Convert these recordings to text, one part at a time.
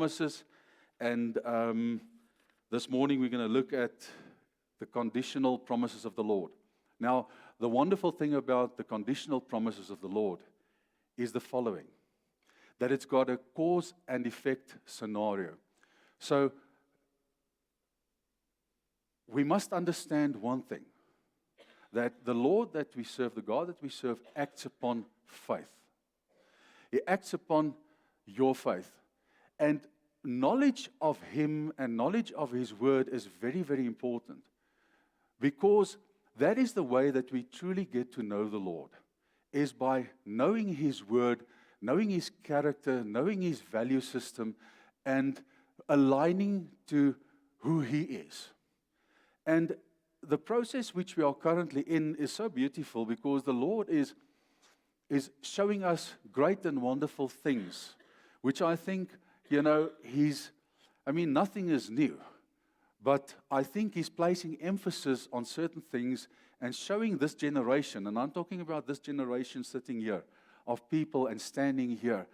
promises, and this morning we're going to look at the conditional promises of the Lord. Now, the wonderful thing about the conditional promises of the Lord is the following, that it's got a cause and effect scenario. So, we must understand one thing, that the Lord that we serve, the God that we serve, acts upon faith. He acts upon your faith. And knowledge of Him and knowledge of His Word is very, very important, because that is the way that we truly get to know the Lord, is by knowing His Word, knowing His character, knowing His value system, and aligning to who He is. And the process which we are currently in is so beautiful, because the Lord is showing us great and wonderful things, which I think, nothing is new. But I think He's placing emphasis on certain things and showing this generation, and I'm talking about this generation sitting here, of people and standing here,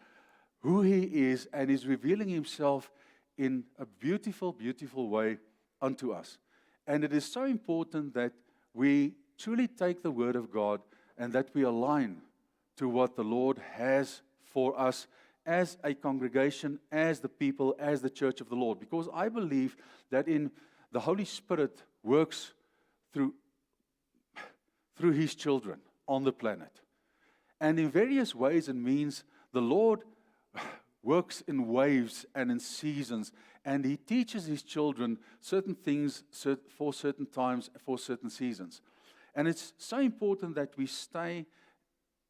who He is, and is revealing Himself in a beautiful, beautiful way unto us. And it is so important that we truly take the Word of God and that we align to what the Lord has for us as a congregation, as the people, as the church of the Lord. Because I believe that in the Holy Spirit works through His children on the planet. And in various ways and means, the Lord works in waves and in seasons, and He teaches His children certain things for certain times, for certain seasons. And it's so important that we stay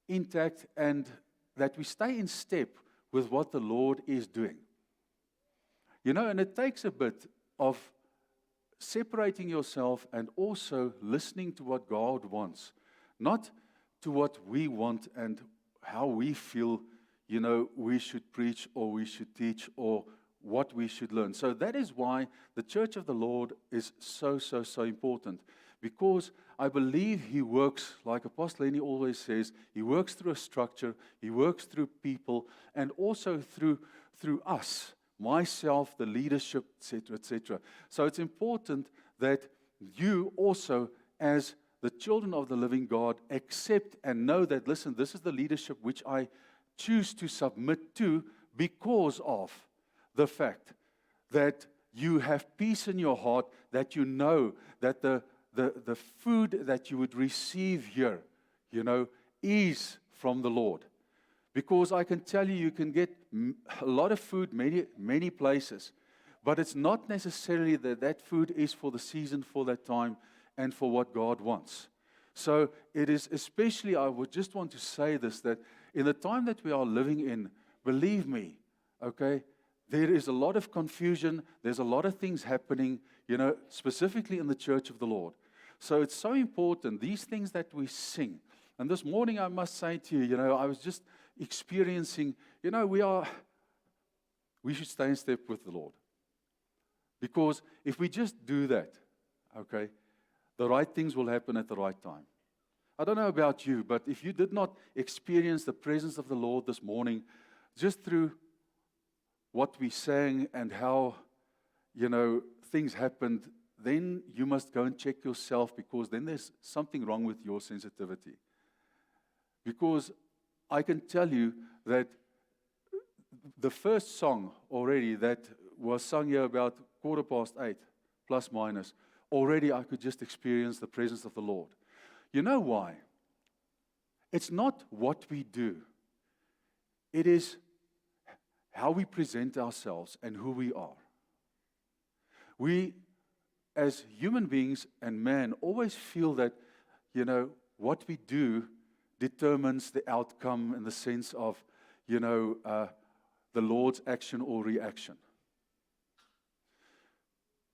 intact and that we stay in step with what the Lord is doing. And it takes a bit of separating yourself and also listening to what God wants, not to what we want and how we feel we should preach or we should teach or what we should learn. So that is why the church of the Lord is so, so, so important. Because I believe He works, like Apostle Lenny always says, He works through a structure, He works through people, and also through us, myself, the leadership, etc., etc. So it's important that you also, as the children of the living God, accept and know that, listen, this is the leadership which I choose to submit to, because of the fact that you have peace in your heart, that you know that the food that you would receive here, is from the Lord. Because I can tell you, you can get a lot of food many places, but it's not necessarily that food is for the season, for that time, and for what God wants. So it is especially, I would just want to say this, that in the time that we are living in, believe me, okay, there is a lot of confusion, there's a lot of things happening, specifically in the church of the Lord. So it's so important, these things that we sing. And this morning I must say to you, I was just experiencing, we should stay in step with the Lord. Because if we just do that, okay, the right things will happen at the right time. I don't know about you, but if you did not experience the presence of the Lord this morning, just through what we sang and how, things happened, then you must go and check yourself, because then there's something wrong with your sensitivity. Because I can tell you that the first song already that was sung here about 8:15, plus minus, already I could just experience the presence of the Lord. You know why? It's not what we do. It is how we present ourselves and who we are. We, as human beings and man, always feel that, what we do determines the outcome in the sense of, the Lord's action or reaction.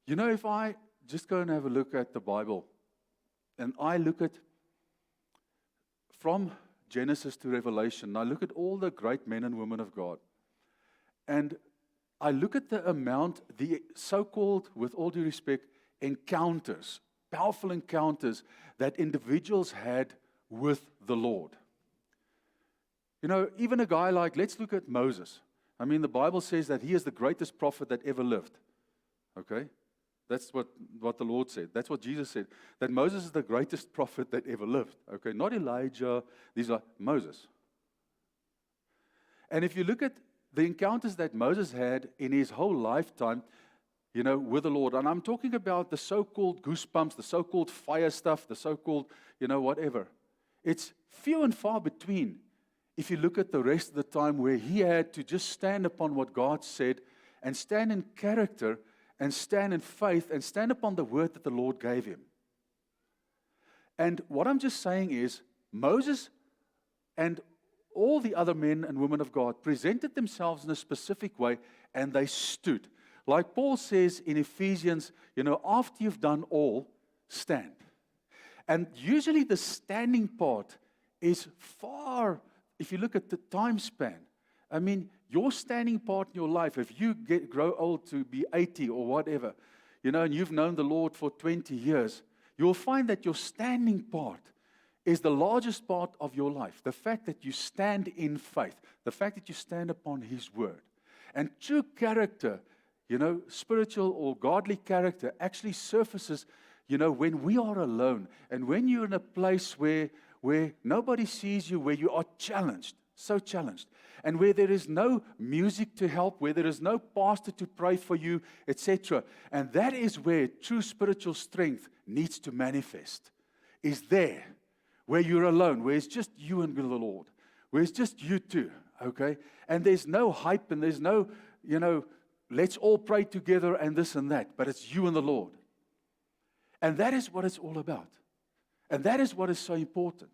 If I just go and have a look at the Bible, and I look at from Genesis to Revelation, I look at all the great men and women of God, and I look at the amount, the so-called, with all due respect, encounters, powerful encounters that individuals had with the Lord. Even a guy like, let's look at Moses. I mean, the Bible says that he is the greatest prophet that ever lived. Okay? That's what the Lord said. That's what Jesus said. That Moses is the greatest prophet that ever lived. Okay? Not Elijah. These are Moses. And if you look at the encounters that Moses had in his whole lifetime, with the Lord, and I'm talking about the so-called goosebumps, the so-called fire stuff, the so-called, whatever. It's few and far between if you look at the rest of the time where he had to just stand upon what God said and stand in character and stand in faith and stand upon the word that the Lord gave him. And what I'm just saying is, Moses and all the other men and women of God presented themselves in a specific way, and they stood. Like Paul says in Ephesians, after you've done all, stand. And usually the standing part is far, if you look at the time span, I mean, your standing part in your life, if you grow old to be 80 or whatever, and you've known the Lord for 20 years, you'll find that your standing part is the largest part of your life. The fact that you stand in faith, the fact that you stand upon His Word. And true character, spiritual or godly character actually surfaces, when we are alone and when you're in a place where nobody sees you, where you are challenged, so challenged, and where there is no music to help, where there is no pastor to pray for you, etc. And that is where true spiritual strength needs to manifest, is there, where you're alone, where it's just you and the Lord, where it's just you two, okay? And there's no hype and there's no, let's all pray together and this and that, but it's you and the Lord. And that is what it's all about. And that is what is so important.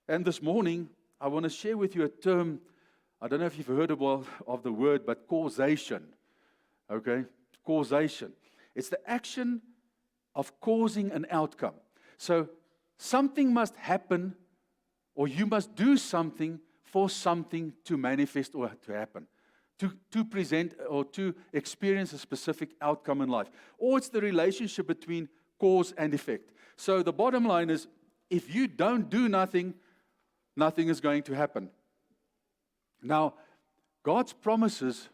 And this morning, I want to share with you a term, I don't know if you've heard of the word, but causation. Okay? Causation. It's the action of causing an outcome. So, something must happen, or you must do something for something to manifest or to happen. To present or to experience a specific outcome in life. Or it's the relationship between cause and effect. So the bottom line is, if you don't do nothing, nothing is going to happen. Now, God's promises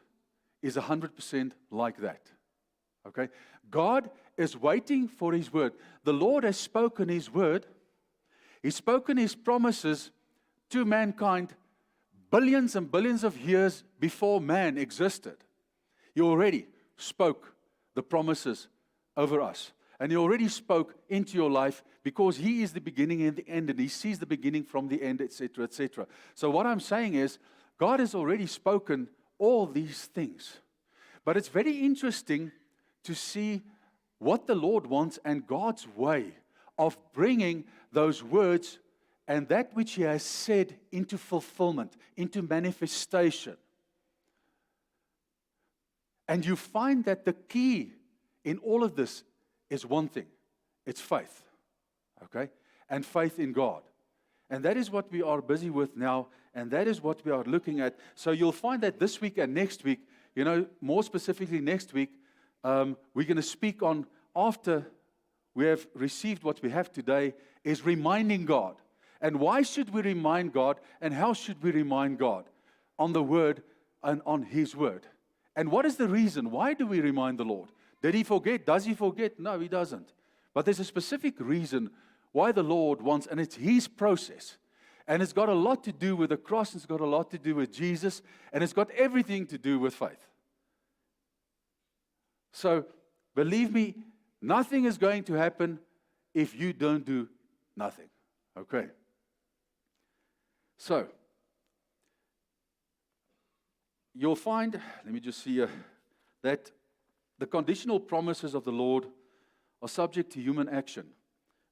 is 100% like that. Okay? God is waiting for His word. The Lord has spoken His word. He's spoken His promises to mankind billions and billions of years before man existed. He already spoke the promises over us. And He already spoke into your life because He is the beginning and the end, and He sees the beginning from the end, etc., etc. So what I'm saying is, God has already spoken all these things. But it's very interesting to see what the Lord wants and God's way of bringing those words and that which He has said into fulfillment, into manifestation. And you find that the key in all of this is one thing. It's faith. Okay? And faith in God. And that is what we are busy with now, and that is what we are looking at. So you'll find that this week and next week, more specifically next week, we're going to speak on, after we have received what we have today, is reminding God. And why should we remind God, and how should we remind God? On the Word and on His Word. And what is the reason? Why do we remind the Lord? Did He forget? Does He forget? No, He doesn't. But there's a specific reason why the Lord wants, and it's His process. And it's got a lot to do with the cross, it's got a lot to do with Jesus, and it's got everything to do with faith. So, believe me, nothing is going to happen if you don't do nothing. Okay? So, you'll find, let me just see here, that the conditional promises of the Lord are subject to human action,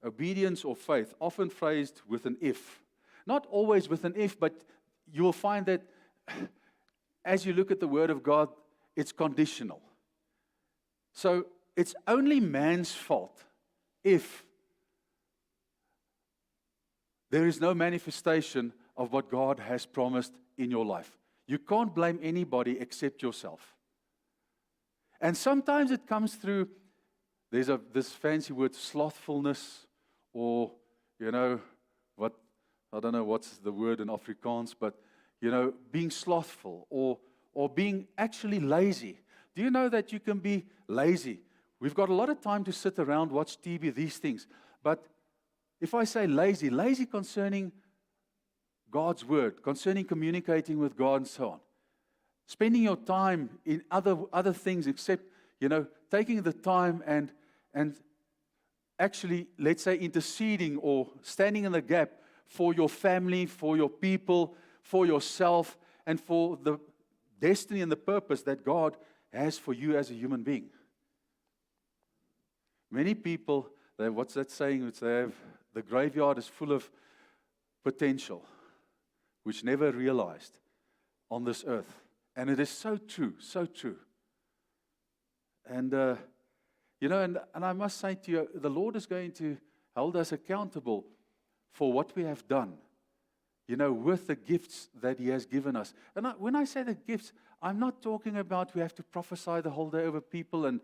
obedience or faith, often phrased with an if. Not always with an if, but you will find that as you look at the Word of God, it's conditional. So it's only man's fault if there is no manifestation of what God has promised in your life. You can't blame anybody except yourself. And sometimes it comes through, there's this fancy word, slothfulness, or, I don't know what's the word in Afrikaans, but, being slothful or being actually lazy. Do you know that you can be lazy? We've got a lot of time to sit around, watch TV, these things. But if I say lazy concerning God's word, concerning communicating with God and so on. Spending your time in other things except, taking the time and actually, let's say, interceding or standing in the gap for your family, for your people, for yourself, and for the destiny and the purpose that God has for you as a human being. Many people, what's that saying? Which they have, the graveyard is full of potential, which never realized on this earth. And it is so true, so true. And, and I must say to you, the Lord is going to hold us accountable for what we have done, with the gifts that He has given us. And when I say the gifts, I'm not talking about we have to prophesy the whole day over people and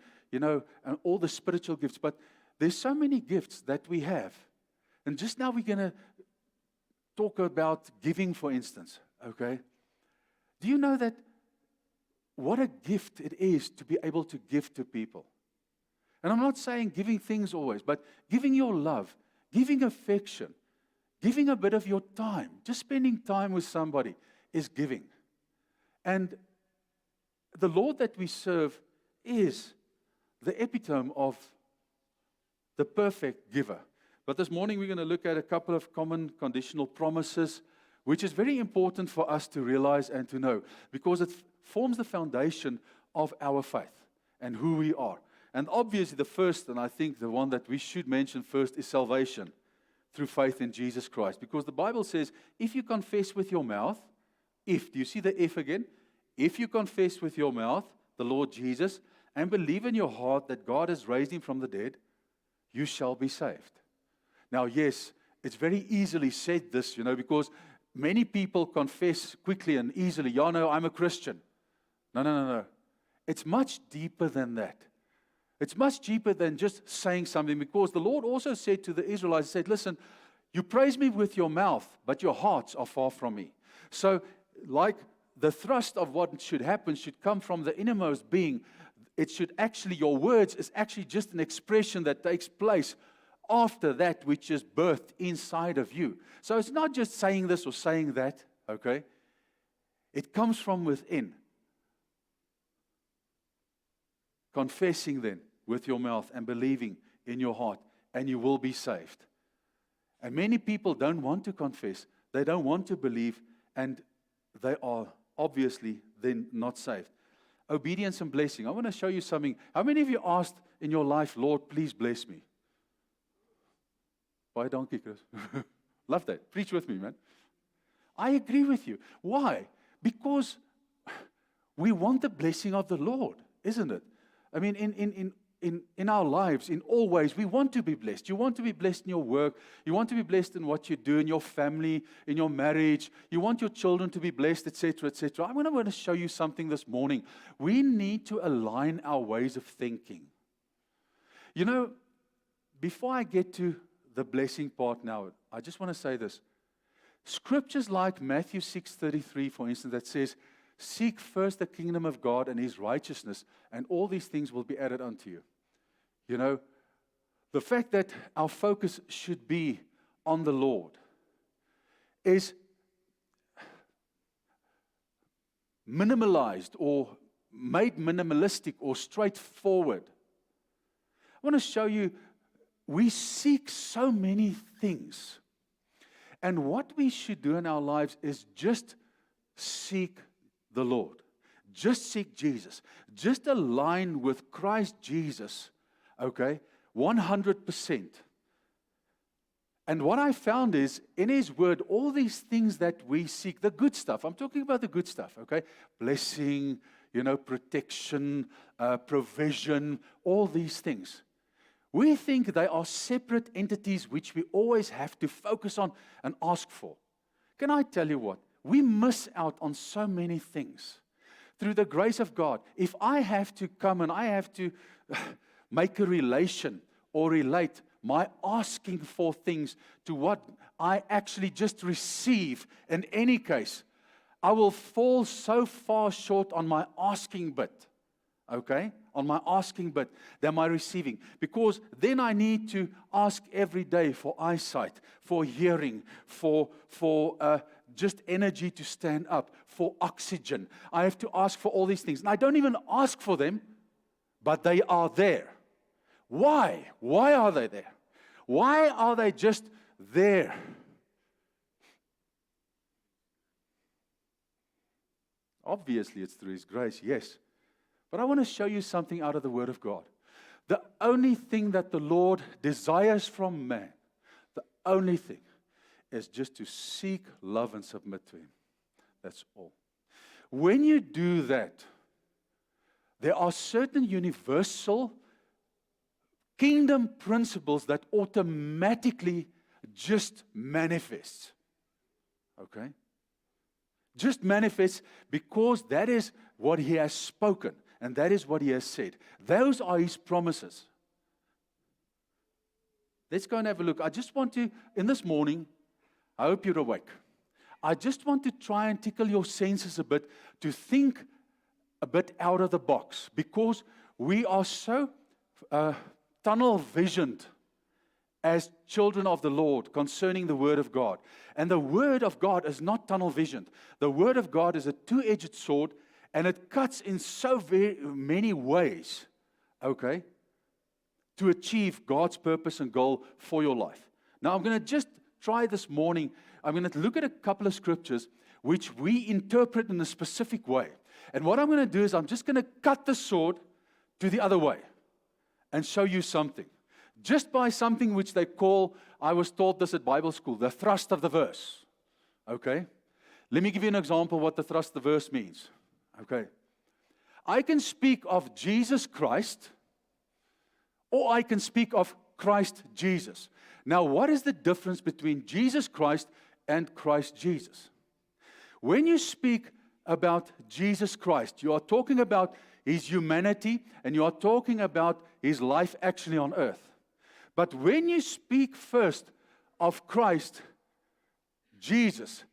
all the spiritual gifts, but there's so many gifts that we have. And just now we're going to talk about giving, for instance, okay? Do you know that what a gift it is to be able to give to people? And I'm not saying giving things always, but giving your love, giving affection, giving a bit of your time, just spending time with somebody is giving. And the Lord that we serve is the epitome of the perfect giver. But this morning we're going to look at a couple of common conditional promises, which is very important for us to realize and to know, because it forms the foundation of our faith and who we are. And obviously the first, and I think the one that we should mention first, is salvation through faith in Jesus Christ. Because the Bible says, if you confess with your mouth, do you see the if again? If you confess with your mouth the Lord Jesus and believe in your heart that God has raised Him from the dead, you shall be saved. Now, yes, it's very easily said this, because many people confess quickly and easily, I'm a Christian. No. It's much deeper than that. It's much deeper than just saying something, because the Lord also said to the Israelites, He said, listen, you praise me with your mouth, but your hearts are far from me. So, like the thrust of what should happen should come from the innermost being. It should actually, your words is actually just an expression that takes place after that which is birthed inside of you. So it's not just saying this or saying that, okay? It comes from within. Confessing then with your mouth and believing in your heart, and you will be saved. And many people don't want to confess. They don't want to believe, and they are obviously then not saved. Obedience and blessing. I want to show you something. How many of you asked in your life, Lord, please bless me? Buy a donkey, Chris. Love that. Preach with me, man. I agree with you. Why? Because we want the blessing of the Lord, isn't it? I mean, in our lives, in all ways, we want to be blessed. You want to be blessed in your work. You want to be blessed in what you do, in your family, in your marriage. You want your children to be blessed, etc., etc. I'm going to show you something this morning. We need to align our ways of thinking. Before I get to the blessing part now, I just want to say this. Scriptures like Matthew 6:33, for instance, that says, seek first the kingdom of God and His righteousness, and all these things will be added unto you. The fact that our focus should be on the Lord is minimalized or made minimalistic or straightforward. I want to show you, we seek so many things. And what we should do in our lives is just seek the Lord. Just seek Jesus. Just align with Christ Jesus, okay, 100%. And what I found is, in His Word, all these things that we seek, the good stuff, I'm talking about the good stuff, okay, blessing, protection, provision, all these things. We think they are separate entities which we always have to focus on and ask for. Can I tell you what? We miss out on so many things. Through the grace of God, if I have to come and I have to make a relation or relate my asking for things to what I actually just receive, in any case, I will fall so far short on my asking bit, okay? On my asking bit than my receiving. Because then I need to ask every day for eyesight, for hearing, for just energy to stand up, for oxygen. I have to ask for all these things. And I don't even ask for them, but they are there. Why? Why are they there? Why are they just there? Obviously, it's through His grace, yes. But I want to show you something out of the Word of God. The only thing that the Lord desires from man, the only thing, is just to seek, love, and submit to Him. That's all. When you do that, there are certain universal kingdom principles that automatically just manifest. Okay? Just manifests because that is what He has spoken and that is what He has said. Those are His promises. Let's go and have a look. I just want to, in this morning, I hope you're awake. I just want to try and tickle your senses a bit to think a bit out of the box because we are so tunnel visioned as children of the Lord concerning the Word of God. And the Word of God is not tunnel visioned. The Word of God is a two-edged sword and it cuts in so very many ways, okay, to achieve God's purpose and goal for your life. Now I'm going to just try this morning, I'm going to look at a couple of scriptures which we interpret in a specific way. And what I'm going to do is I'm just going to cut the sword to the other way and show you something. Just by something which they call, I was taught this at Bible school, the thrust of the verse. Okay? Let me give you an example what the thrust of the verse means. Okay? I can speak of Jesus Christ, or I can speak of Christ Jesus. Now, what is the difference between Jesus Christ and Christ Jesus? When you speak about Jesus Christ, you are talking about His humanity, and you are talking about His life actually on earth. But when you speak first of Christ, Jesus,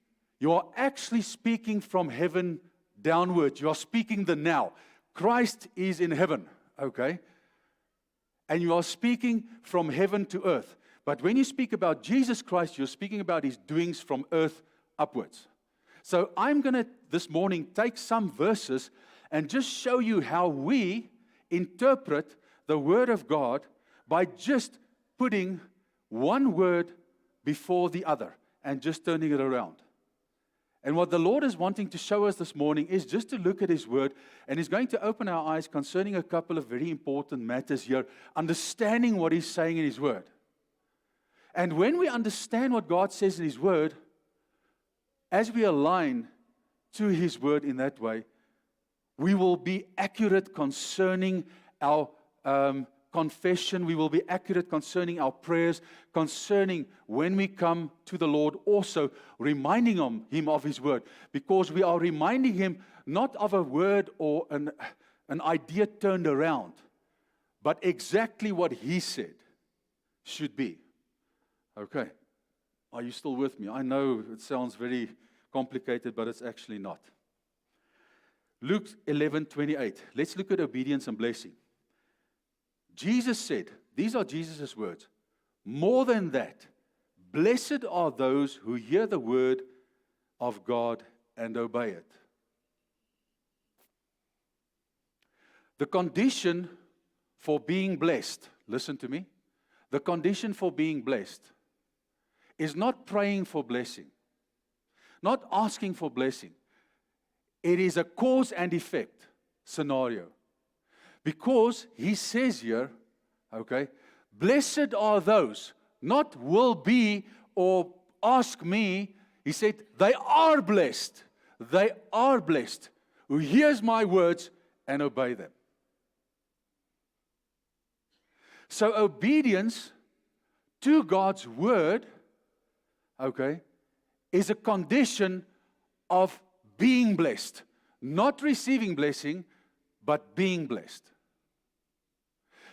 you are actually speaking from heaven downward. You are speaking the now. Christ is in heaven, okay? And you are speaking from heaven to earth. But when you speak about Jesus Christ, you're speaking about His doings from earth upwards. So I'm going to, this morning, take some verses and just show you how we interpret the Word of God by just putting one word before the other and just turning it around. And what the Lord is wanting to show us this morning is just to look at His Word, and He's going to open our eyes concerning a couple of very important matters here, understanding what He's saying in His Word. And when we understand what God says in His Word, as we align to His Word in that way, we will be accurate concerning our confession. We will be accurate concerning our prayers, concerning when we come to the Lord, also reminding Him of His Word. Because we are reminding Him not of a word or an idea turned around, but exactly what He said should be. Okay. Are you still with me? I know it sounds very complicated, but it's actually not. Luke 11:28. Let's look at obedience and blessing. Jesus said, these are Jesus' words, more than that, blessed are those who hear the word of God and obey it. The condition for being blessed, listen to me, the condition for being blessed is not praying for blessing, not asking for blessing. It is a cause and effect scenario. Because He says here, okay, blessed are those, not will be or ask me. He said, they are blessed. They are blessed who hears my words and obey them. So obedience to God's word, okay, is a condition of being blessed. Not receiving blessing, but being blessed.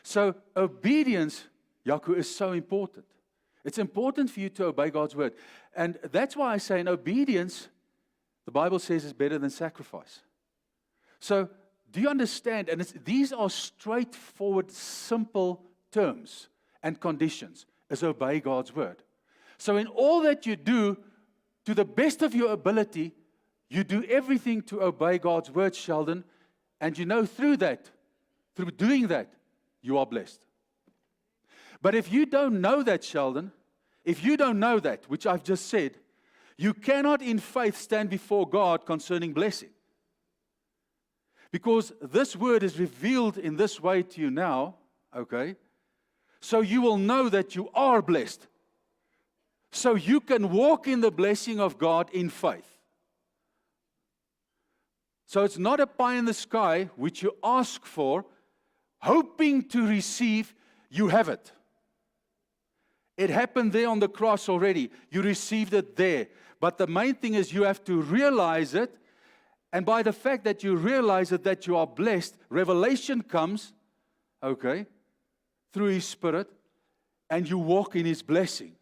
So obedience, Yaku, is so important. It's important for you to obey God's word. And that's why I say in obedience, the Bible says is better than sacrifice. So, do you understand? And these are straightforward, simple terms and conditions, is obey God's word. So in all that you do, to the best of your ability, you do everything to obey God's word, Sheldon, and you know through doing that, you are blessed. But if you don't know that, Sheldon, if you don't know that, which I've just said, you cannot in faith stand before God concerning blessing. Because this word is revealed in this way to you now, okay? So you will know that you are blessed. So you can walk in the blessing of God in faith. So it's not a pie in the sky which you ask for, hoping to receive, you have it. It happened there on the cross already. You received it there. But the main thing is you have to realize it. And by the fact that you realize it, that you are blessed, revelation comes, okay, through His Spirit, and you walk in His blessing.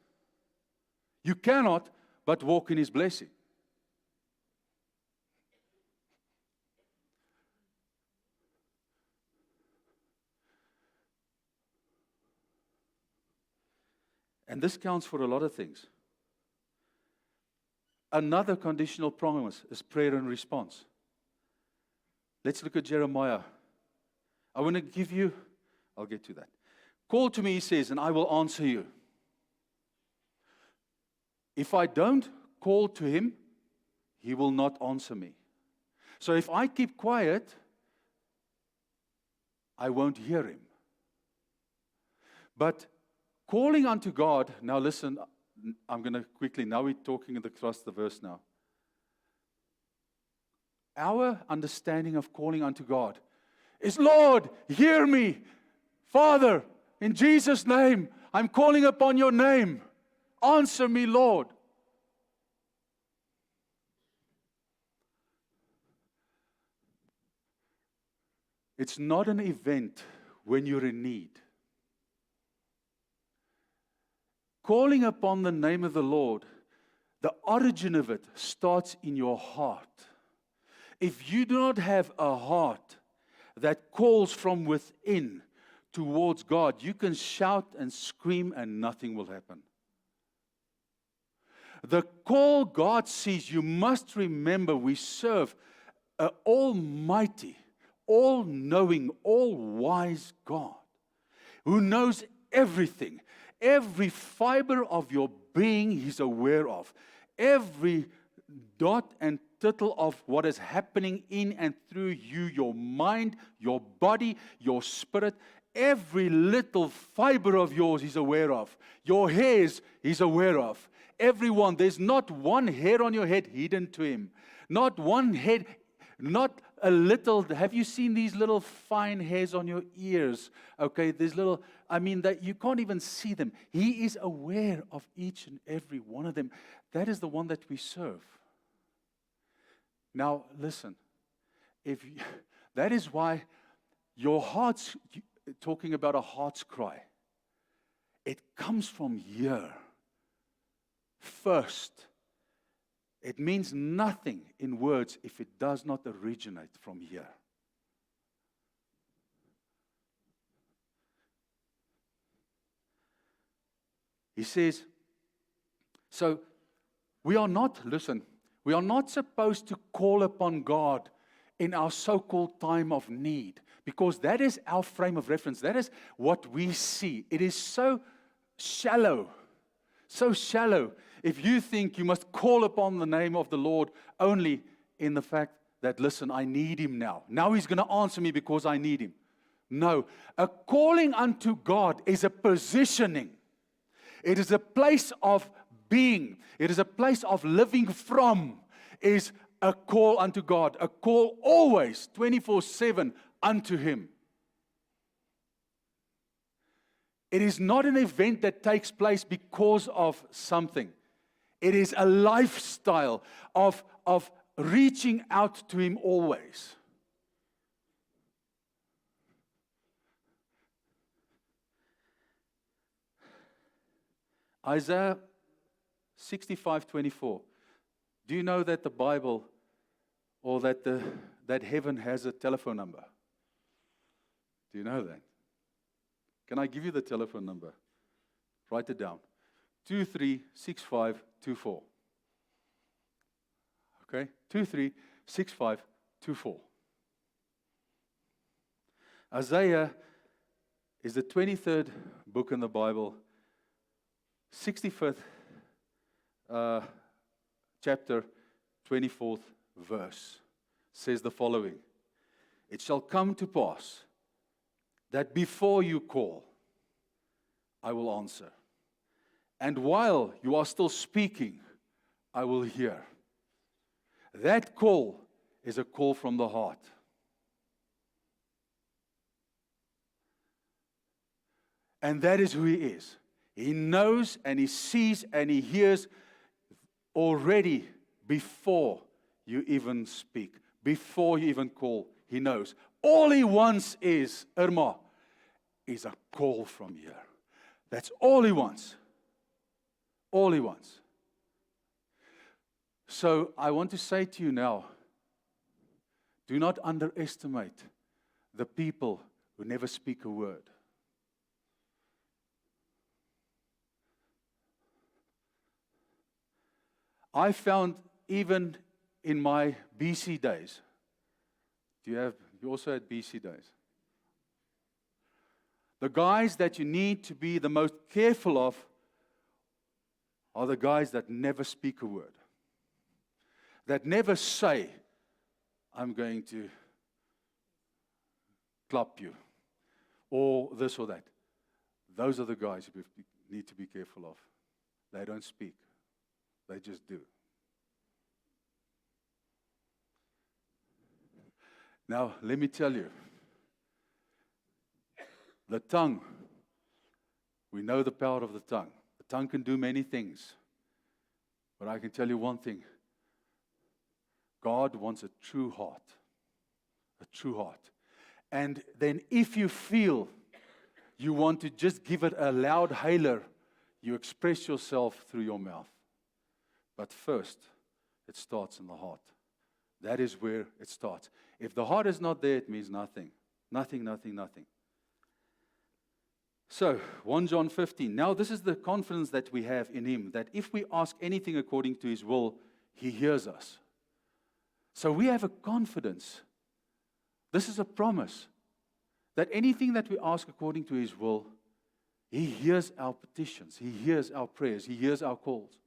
You cannot but walk in His blessing. And this counts for a lot of things. Another conditional promise is prayer and response. Let's look at Jeremiah. I want to give you, I'll get to that. Call to me, he says, and I will answer you. If I don't call to Him, He will not answer me. So if I keep quiet, I won't hear Him. But calling unto God, now listen, I'm going to quickly, now we're talking across the verse now. Our understanding of calling unto God is, Lord, hear me. Father, in Jesus' name, I'm calling upon your name. Answer me, Lord. It's not an event when you're in need. Calling upon the name of the Lord, the origin of it starts in your heart. If you do not have a heart that calls from within towards God, you can shout and scream and nothing will happen. The call God sees, you must remember we serve an almighty, all-knowing, all-wise God who knows everything. Every fiber of your being He's aware of. Every dot and tittle of what is happening in and through you, your mind, your body, your spirit, every little fiber of yours He's aware of. Your hairs He's aware of. Everyone, there's not one hair on your head hidden to Him. Not one head, not a little. Have you seen these little fine hairs on your ears? Okay, these little, that you can't even see them. He is aware of each and every one of them. That is the one that we serve. Now, listen. That is why your heart's, talking about a heart's cry, it comes from here. First, it means nothing in words if it does not originate from here. He says, so we are not supposed to call upon God in our so-called time of need, because that is our frame of reference. That is what we see. It is so shallow. So shallow if you think you must call upon the name of the Lord only in the fact that, listen, I need Him now. Now He's going to answer me because I need Him. No. A calling unto God is a positioning. It is a place of being. It is a place of living from. Is a call unto God. A call always, 24/7, unto Him. It is not an event that takes place because of something. It is a lifestyle of reaching out to Him always. Isaiah 65:24. Do you know that the Bible or that heaven has a telephone number? Do you know that? Can I give you the telephone number? Write it down. 236524. Okay? 236524. Isaiah is the 23rd book in the Bible, 65th chapter, 24th verse, says the following. It shall come to pass that before you call, I will answer. And while you are still speaking, I will hear. That call is a call from the heart. And that is who He is. He knows and He sees and He hears already before you even speak, before you even call. He knows. All He wants is, Irma, is a call from here. That's all He wants. All He wants. So I want to say to you now, do not underestimate the people who never speak a word. I found even in my BC days, you also had BC days? The guys that you need to be the most careful of are the guys that never speak a word. That never say, I'm going to clap you, or this or that. Those are the guys you need to be careful of. They don't speak. They just do. Now, let me tell you, the tongue, we know the power of the tongue. The tongue can do many things. But I can tell you one thing. God wants a true heart. A true heart. And then if you feel you want to just give it a loud hailer, you express yourself through your mouth. But first, it starts in the heart. That is where it starts. If the heart is not there, it means nothing. Nothing, nothing, nothing. So, 1 John 15. Now, this is the confidence that we have in Him, that if we ask anything according to His will, He hears us. So, we have a confidence. This is a promise that anything that we ask according to His will, He hears our petitions. He hears our prayers. He hears our calls.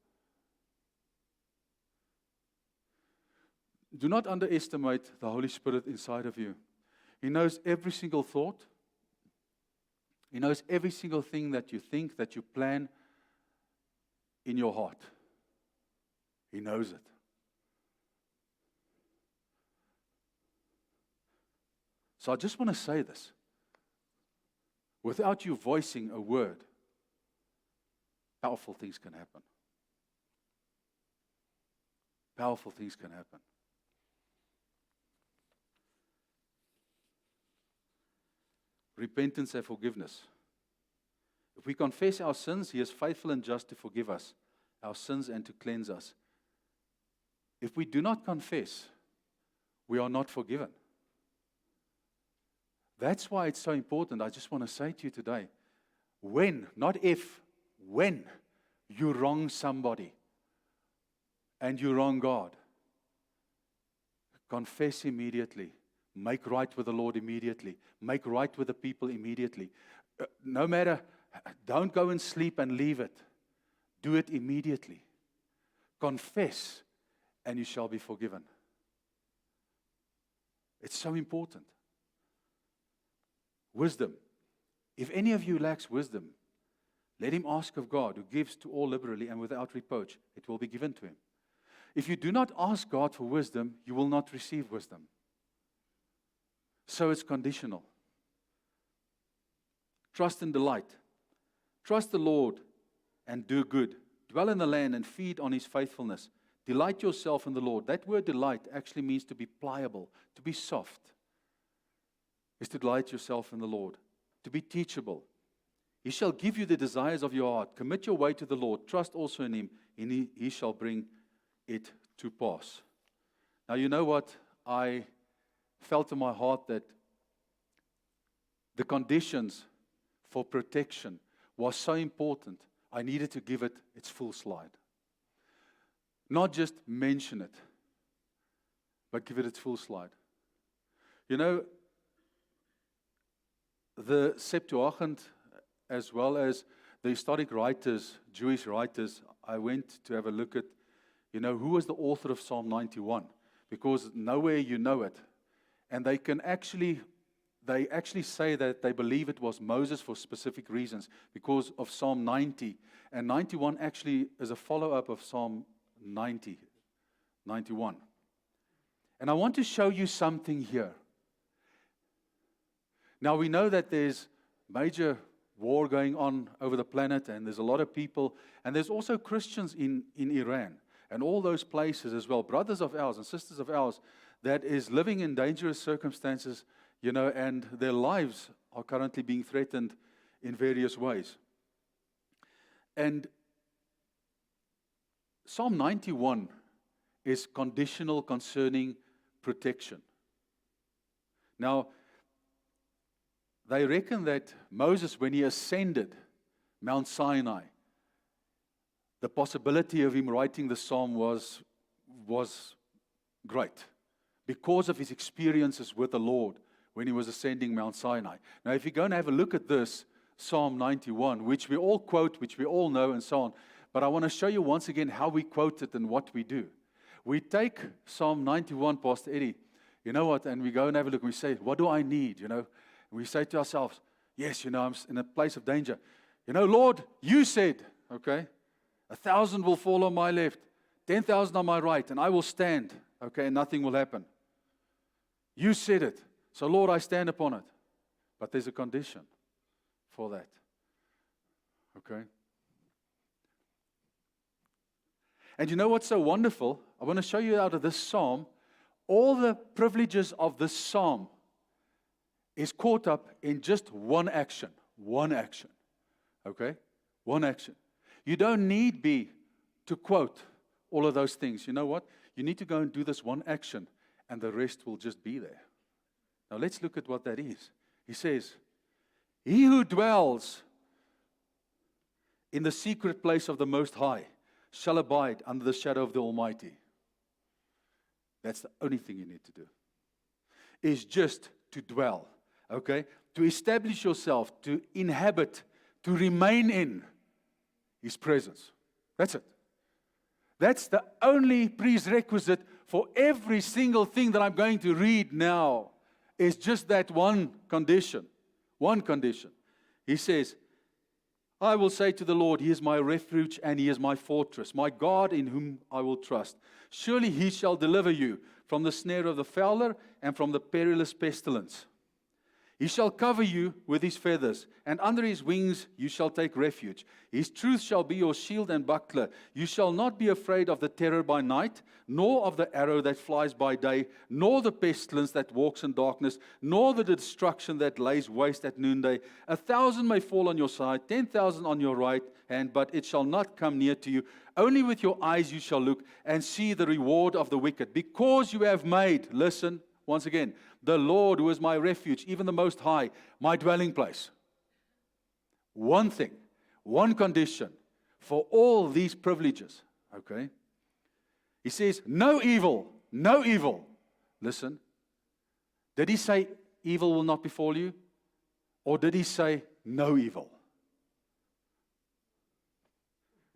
Do not underestimate the Holy Spirit inside of you. He knows every single thought. He knows every single thing that you think, that you plan in your heart. He knows it. So I just want to say this. Without you voicing a word, powerful things can happen. Powerful things can happen. Repentance and forgiveness. If we confess our sins, He is faithful and just to forgive us our sins and to cleanse us. If we do not confess, we are not forgiven. That's why it's so important. I just want to say to you today, when, not if, when you wrong somebody and you wrong God, confess immediately. Make right with the Lord immediately. Make right with the people immediately. No matter, don't go and sleep and leave it. Do it immediately. Confess, and you shall be forgiven. It's so important. Wisdom. If any of you lacks wisdom, let him ask of God, who gives to all liberally and without reproach. It will be given to him. If you do not ask God for wisdom, you will not receive wisdom. So it's conditional. Trust and delight. Trust the Lord and do good. Dwell in the land and feed on His faithfulness. Delight yourself in the Lord. That word delight actually means to be pliable, to be soft. Is to delight yourself in the Lord, to be teachable. He shall give you the desires of your heart. Commit your way to the Lord. Trust also in Him, and He shall bring it to pass. Now, you know what? I felt in my heart that the conditions for protection was so important, I needed to give it its full slide. Not just mention it, but give it its full slide. You know, the Septuagint, as well as the historic writers, Jewish writers, I went to have a look at, who was the author of Psalm 91? Because nowhere you know it. And they actually say that they believe it was Moses for specific reasons because of Psalm 90. And 91 actually is a follow-up of Psalm 91. And I want to show you something here. Now, we know that there's major war going on over the planet, and there's a lot of people, and there's also Christians in Iran, and all those places as well, brothers of ours and sisters of ours, that is living in dangerous circumstances, and their lives are currently being threatened in various ways. And Psalm 91 is conditional concerning protection. Now, they reckon that Moses, when he ascended Mount Sinai, the possibility of him writing the psalm was great because of his experiences with the Lord when he was ascending Mount Sinai. Now, if you're going to have a look at this, Psalm 91, which we all quote, which we all know, and so on, but I want to show you once again how we quote it and what we do. We take Psalm 91, Pastor Eddie, you know what, and we go and have a look, and we say, what do I need, And we say to ourselves, yes, I'm in a place of danger. Lord, you said, okay, 1,000 will fall on my left, 10,000 on my right, and I will stand, okay, and nothing will happen. You said it. So, Lord, I stand upon it. But there's a condition for that. Okay? And you know what's so wonderful? I want to show you out of this psalm, all the privileges of this psalm is caught up in just one action. One action. Okay? One action. You don't need me to quote all of those things. You know what? You need to go and do this one action, and the rest will just be there. Now let's look at what that is. He says, he who dwells in the secret place of the Most High shall abide under the shadow of the Almighty. That's the only thing you need to do. Is just to dwell. Okay? To establish yourself, to inhabit, to remain in His presence. That's it. That's the only prerequisite for every single thing that I'm going to read now. Is just that one condition. One condition. He says, I will say to the Lord, He is my refuge and He is my fortress, my God in whom I will trust. Surely He shall deliver you from the snare of the fowler and from the perilous pestilence. He shall cover you with His feathers, and under His wings you shall take refuge. His truth shall be your shield and buckler. You shall not be afraid of the terror by night, nor of the arrow that flies by day, nor the pestilence that walks in darkness, nor the destruction that lays waste at noonday. 1,000 may fall on your side, 10,000 on your right hand, but it shall not come near to you. Only with your eyes you shall look and see the reward of the wicked. Because you have made, listen, once again, the Lord who is my refuge, even the Most High, my dwelling place. One thing, one condition for all these privileges. Okay? He says, no evil, no evil. Listen, did He say evil will not befall you? Or did He say no evil?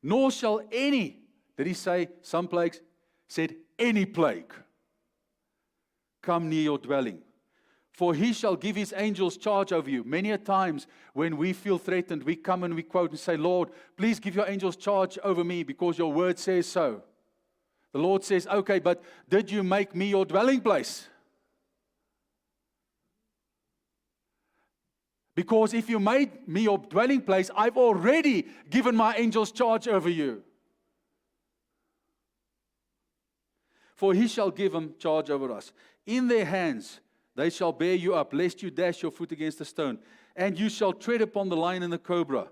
Nor shall any, did He say some plagues? Said any plague come near your dwelling. For He shall give His angels charge over you. Many a times when we feel threatened, we come and we quote and say, Lord, please give your angels charge over me because your word says so. The Lord says, okay, but did you make me your dwelling place? Because if you made me your dwelling place, I've already given my angels charge over you. For He shall give them charge over us. In their hands they shall bear you up, lest you dash your foot against a stone. And you shall tread upon the lion and the cobra.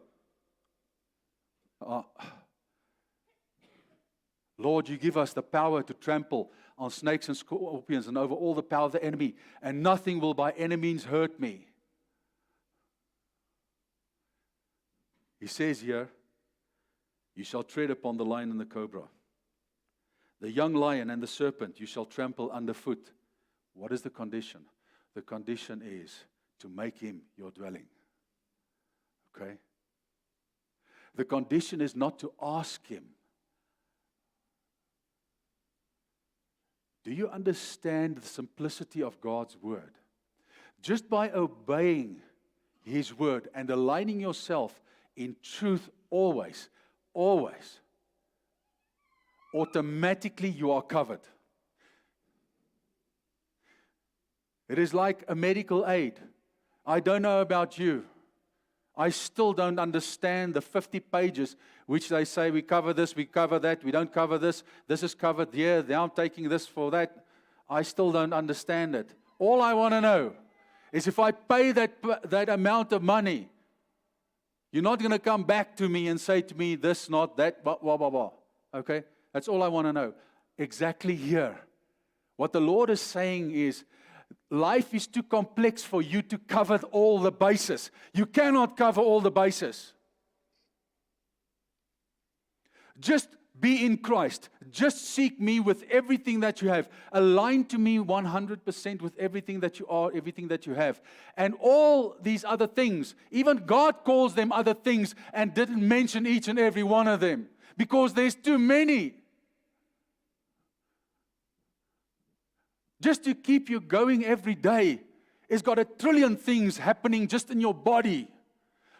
Lord, you give us the power to trample on snakes and scorpions and over all the power of the enemy, and nothing will by any means hurt me. He says here, you shall tread upon the lion and the cobra. The young lion and the serpent you shall trample underfoot. What is the condition? The condition is to make him your dwelling. Okay? The condition is not to ask him. Do you understand the simplicity of God's word? Just by obeying his word and aligning yourself in truth always, automatically you are covered. It is like a medical aid. I don't know about you. I still don't understand the 50 pages which they say we cover this, we cover that, we don't cover this, this is covered here, now I'm taking this for that. I still don't understand it. All I want to know is if I pay that amount of money, you're not going to come back to me and say to me this, not that, blah, blah, blah, blah. Okay? That's all I want to know. Exactly here. What the Lord is saying is, life is too complex for you to cover all the bases. You cannot cover all the bases. Just be in Christ. Just seek me with everything that you have. Align to me 100% with everything that you are, everything that you have. And all these other things, even God calls them other things and didn't mention each and every one of them because there's too many. Just to keep you going every day, it's got 1 trillion things happening just in your body.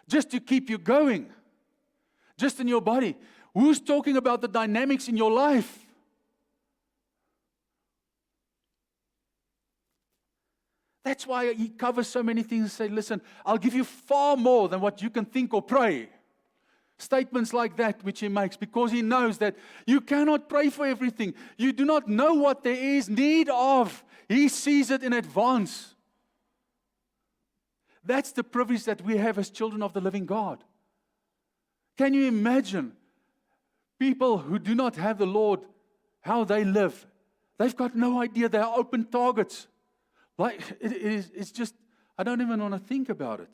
Just to keep you going. Just in your body. Who's talking about the dynamics in your life? That's why he covers so many things and says, listen, I'll give you far more than what you can think or pray. Statements like that which he makes because he knows that you cannot pray for everything. You do not know what there is need of. He sees it in advance. That's the privilege that we have as children of the living God. Can you imagine people who do not have the Lord, how they live? They've got no idea. They are open targets. Like it's just, I don't even want to think about it.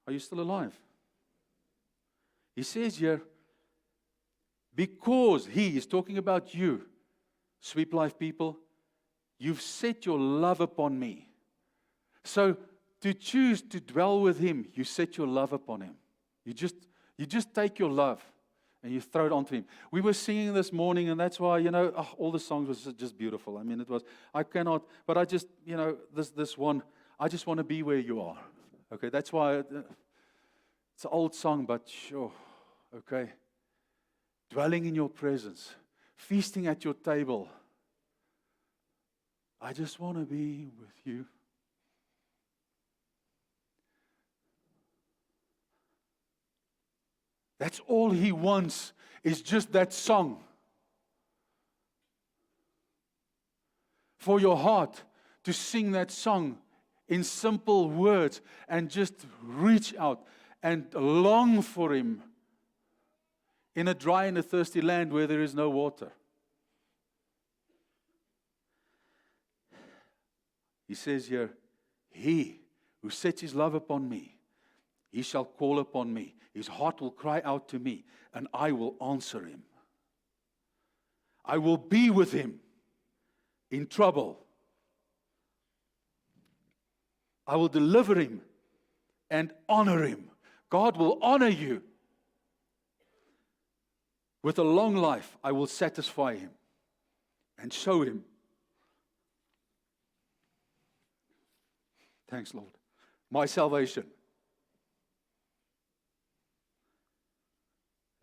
Are you still alive? He says here, because he is talking about you, Sweep Life people, you've set your love upon me. So to choose to dwell with him, you set your love upon him. You just take your love and you throw it onto him. We were singing this morning, and that's why, all the songs was just beautiful. I mean, it was, I cannot, but I just, this one, I just want to be where you are. Okay, that's why it's an old song, but sure, okay. Dwelling in your presence, feasting at your table. I just want to be with you. That's all he wants, is just that song. For your heart to sing that song in simple words and just reach out and long for him in a dry and a thirsty land where there is no water. He says here, he who sets his love upon me, he shall call upon me. His heart will cry out to me, and I will answer him. I will be with him in trouble. I will deliver him and honor him. God will honor you. With a long life, I will satisfy him and show him. Thanks, Lord. My salvation.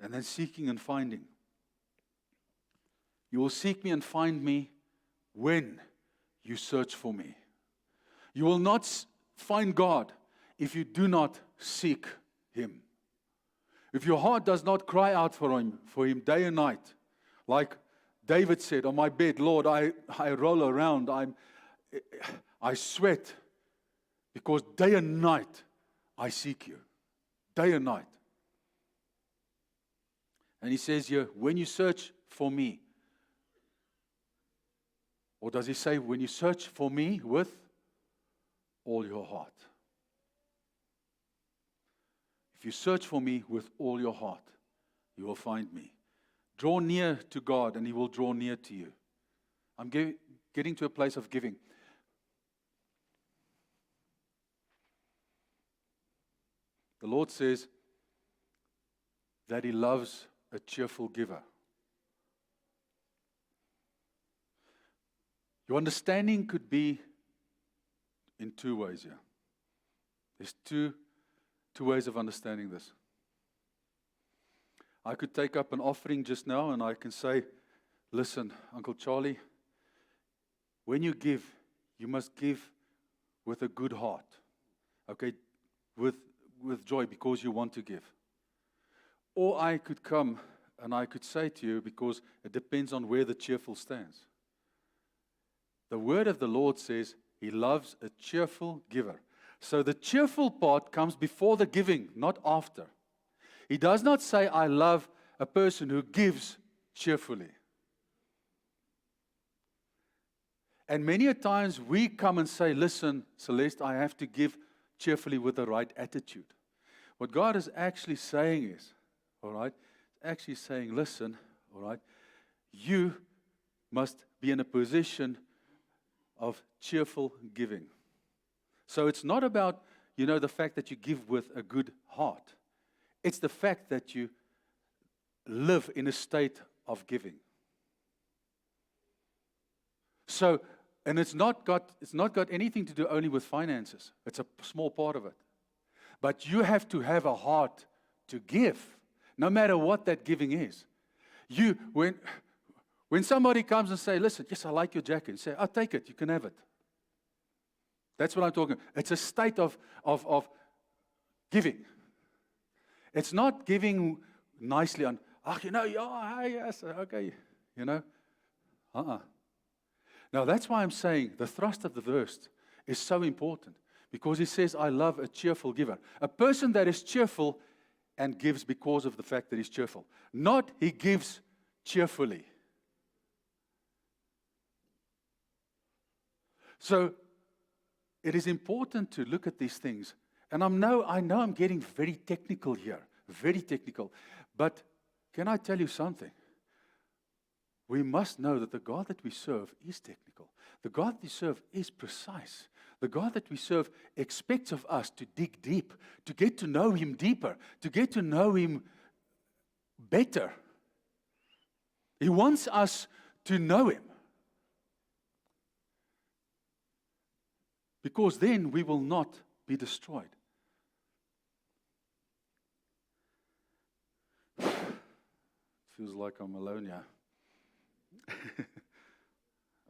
And then seeking and finding. You will seek me and find me when you search for me. You will not find God if you do not seek him. If your heart does not cry out for him day and night, like David said, on my bed, Lord, I roll around, I sweat, because day and night I seek you. Day and night. And he says here, when you search for me, or does he say, when you search for me with all your heart? If you search for me with all your heart, you will find me. Draw near to God, and he will draw near to you. I'm getting to a place of giving. The Lord says that he loves a cheerful giver. Your understanding could be in two ways here. There's two ways of understanding this. I could take up an offering just now and I can say, listen, Uncle Charlie, when you give, you must give with a good heart. Okay? With joy because you want to give. Or I could come and I could say to you, because it depends on where the cheerful stands. The word of the Lord says he loves a cheerful giver. So the cheerful part comes before the giving, not after. He does not say, I love a person who gives cheerfully. And many a times we come and say, listen, Celeste, I have to give cheerfully with the right attitude. What God is actually saying is, all right, actually saying, listen, all right, you must be in a position of cheerful giving. So it's not about, the fact that you give with a good heart. It's the fact that you live in a state of giving. So, and it's not got anything to do only with finances. It's a small part of it. But you have to have a heart to give, no matter what that giving is. When somebody comes and say, listen, yes, I like your jacket, say, I'll take it, you can have it. That's what I'm talking about. It's a state of giving. It's not giving nicely on, yes, okay, Now, that's why I'm saying the thrust of the verse is so important. Because he says, I love a cheerful giver. A person that is cheerful and gives because of the fact that he's cheerful. Not he gives cheerfully. So, it is important to look at these things. And I know I'm getting very technical here. Very technical. But can I tell you something? We must know that the God that we serve is technical. The God that we serve is precise. The God that we serve expects of us to dig deep, to get to know him deeper, to get to know him better. He wants us to know him. Because then we will not be destroyed. Feels like I'm alone here.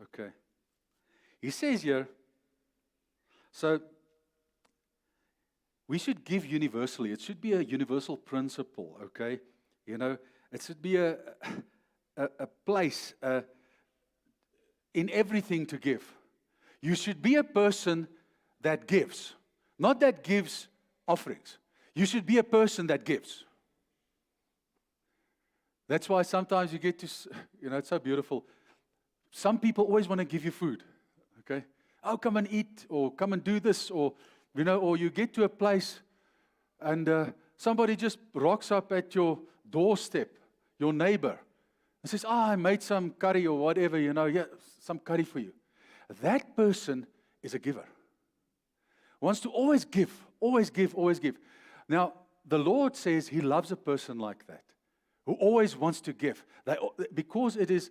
Okay. He says here, so we should give universally. It should be a universal principle, okay? It should be a place in everything to give. You should be a person that gives, not that gives offerings. You should be a person that gives. That's why sometimes you get to, it's so beautiful. Some people always want to give you food, okay? Oh, come and eat, or come and do this, or you get to a place and somebody just rocks up at your doorstep, your neighbor, and says, I made some curry or whatever, some curry for you. That person is a giver. Wants to always give, always give, always give. Now, the Lord says he loves a person like that, who always wants to give. Because it is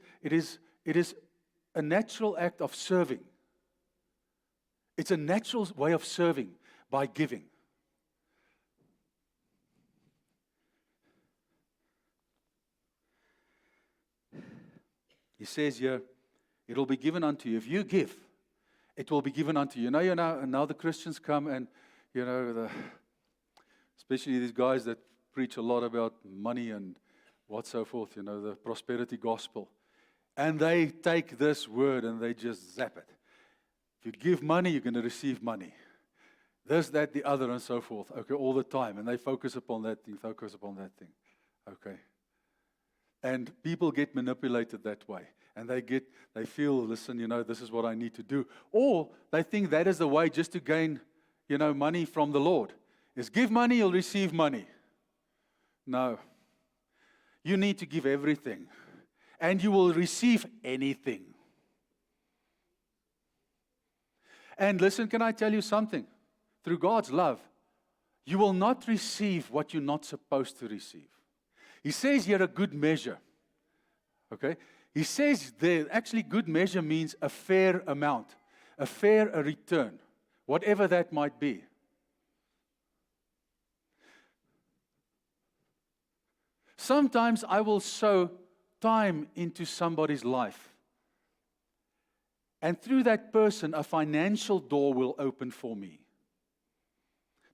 a natural act of serving. It's a natural way of serving by giving. He says here, it will be given unto you. If you give, it will be given unto you. Now the Christians come and, especially these guys that preach a lot about money and what so forth, the prosperity gospel. And they take this word and they just zap it. If you give money, you're going to receive money. This, that, the other, and so forth. Okay, all the time. And they focus upon that thing, Okay. And people get manipulated that way. And they feel, listen, this is what I need to do. Or they think that is the way just to gain, money from the Lord. Is give money, you'll receive money. No. You need to give everything. And you will receive anything. And listen, can I tell you something? Through God's love, you will not receive what you're not supposed to receive. He says here a good measure. Okay? He says there, actually good measure means a fair amount, a return, whatever that might be. Sometimes I will sow time into somebody's life. And through that person, a financial door will open for me.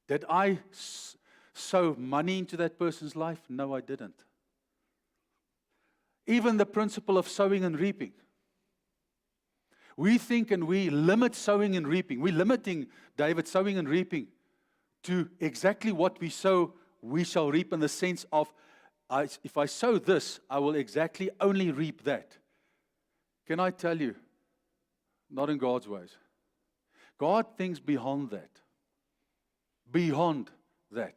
Did I sow money into that person's life? No, I didn't. Even the principle of sowing and reaping. We think and we limit sowing and reaping. We're limiting, David, sowing and reaping to exactly what we sow, we shall reap, in the sense of, if I sow this, I will exactly only reap that. Can I tell you? Not in God's ways. God thinks beyond that. Beyond that.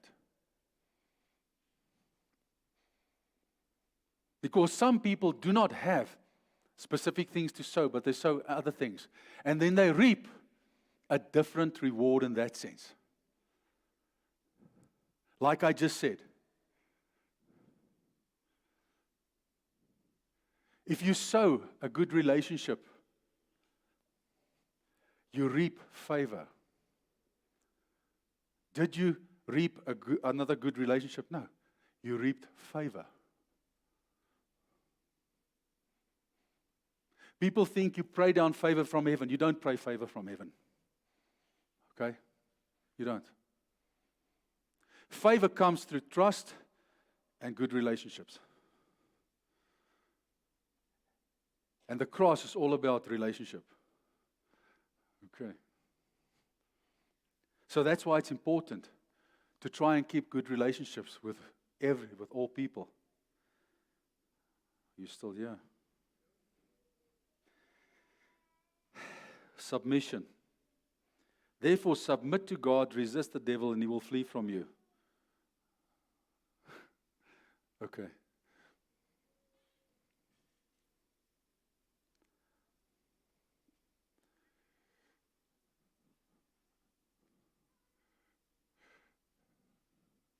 Because some people do not have specific things to sow, but they sow other things. And then they reap a different reward in that sense. Like I just said. If you sow a good relationship, you reap favor. Did you reap another good relationship? No. You reaped favor. People think you pray down favor from heaven. You don't pray favor from heaven. Okay? You don't. Favor comes through trust and good relationships. And the cross is all about relationship. Okay. So that's why it's important to try and keep good relationships with all people. You still here? Submission. Therefore, submit to God, resist the devil, and he will flee from you. Okay.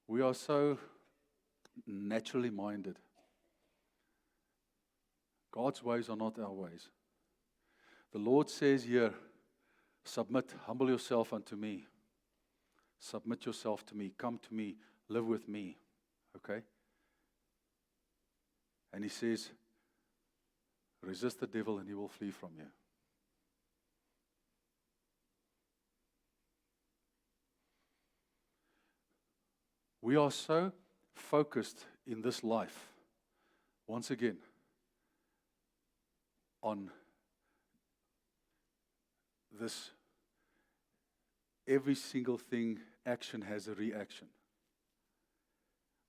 We are so naturally minded. God's ways are not our ways. The Lord says here, submit, humble yourself unto me. Submit yourself to me. Come to me. Live with me. Okay? And he says, resist the devil and he will flee from you. We are so focused in this life, once again, on this, every single thing, action has a reaction.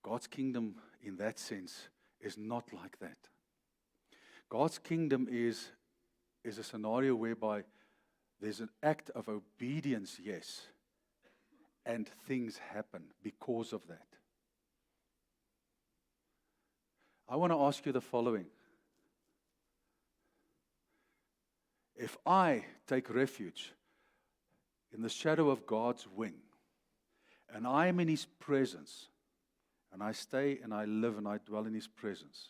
God's kingdom, in that sense, is not like that. God's kingdom is a scenario whereby there's an act of obedience, yes, and things happen because of that. I want to ask you the following. If I take refuge in the shadow of God's wing, and I am in His presence, and I stay and I live and I dwell in His presence,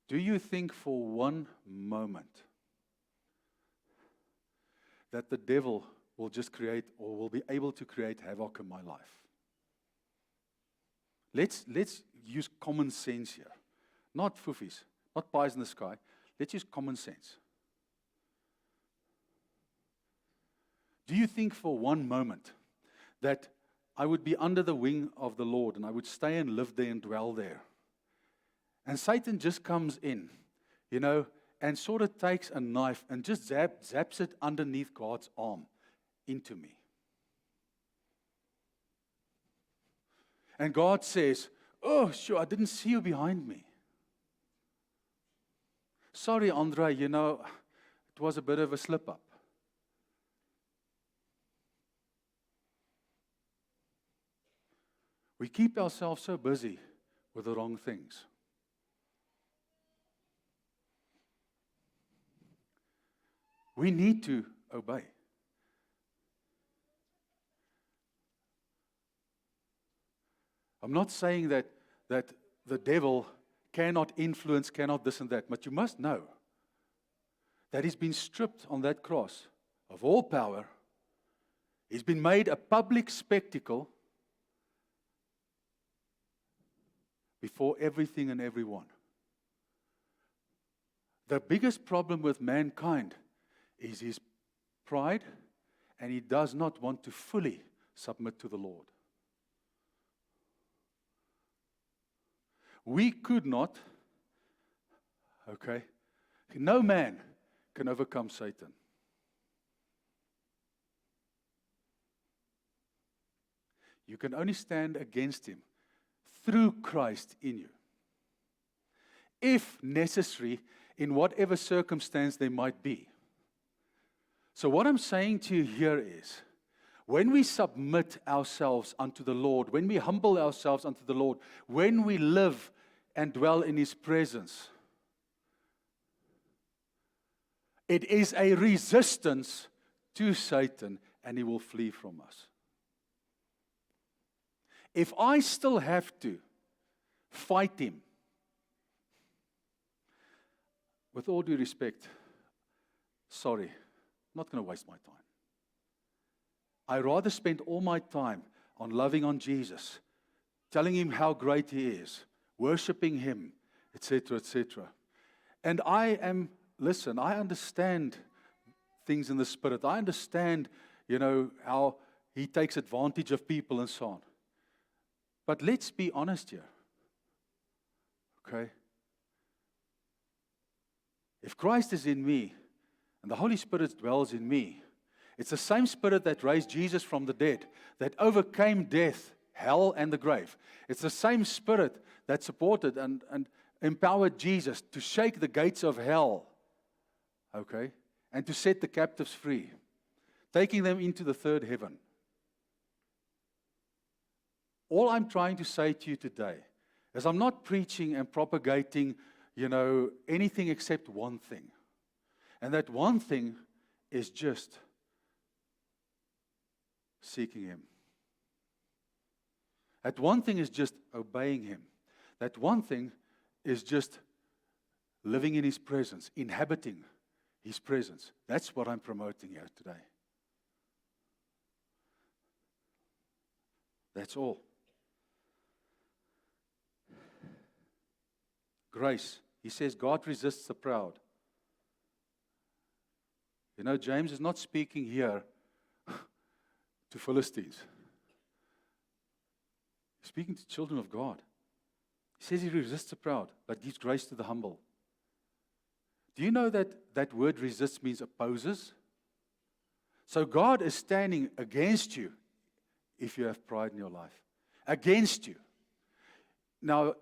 do you think for one moment that the devil will just create or will be able to create havoc in my life? Let's use common sense here. Not foofies, not pies in the sky. Let's use common sense. Do you think for one moment that I would be under the wing of the Lord and I would stay and live there and dwell there? And Satan just comes in, and sort of takes a knife and just zaps it underneath God's arm into me. And God says, Oh, sure, I didn't see you behind me. Sorry, Andre, it was a bit of a slip-up. We keep ourselves so busy with the wrong things. We need to obey. I'm not saying that the devil cannot influence, cannot this and that, but you must know that he's been stripped on that cross of all power. He's been made a public spectacle before everything and everyone. The biggest problem with mankind is his pride, and he does not want to fully submit to the Lord. We could not, no man can overcome Satan. You can only stand against him through Christ in you. If necessary, in whatever circumstance there might be. So what I'm saying to you here is, when we submit ourselves unto the Lord, when we humble ourselves unto the Lord, when we live and dwell in His presence, it is a resistance to Satan, and he will flee from us. If I still have to fight him, with all due respect, sorry, I'm not going to waste my time. I rather spend all my time on loving on Jesus, telling Him how great He is, worshiping Him, etc., etc. And I understand things in the Spirit. I understand, how He takes advantage of people and so on. But let's be honest here. Okay? If Christ is in me, and the Holy Spirit dwells in me, it's the same Spirit that raised Jesus from the dead, that overcame death, hell, and the grave. It's the same Spirit that supported and empowered Jesus to shake the gates of hell, and to set the captives free, taking them into the third heaven. All I'm trying to say to you today is I'm not preaching and propagating, anything except one thing. And that one thing is just seeking Him. That one thing is just obeying Him. That one thing is just living in His presence, inhabiting His presence. That's what I'm promoting here today. That's all. Grace. He says God resists the proud. James is not speaking here to Philistines. He's speaking to children of God. He says He resists the proud, but gives grace to the humble. Do you know that word resists means opposes? So God is standing against you if you have pride in your life. Against you. Now,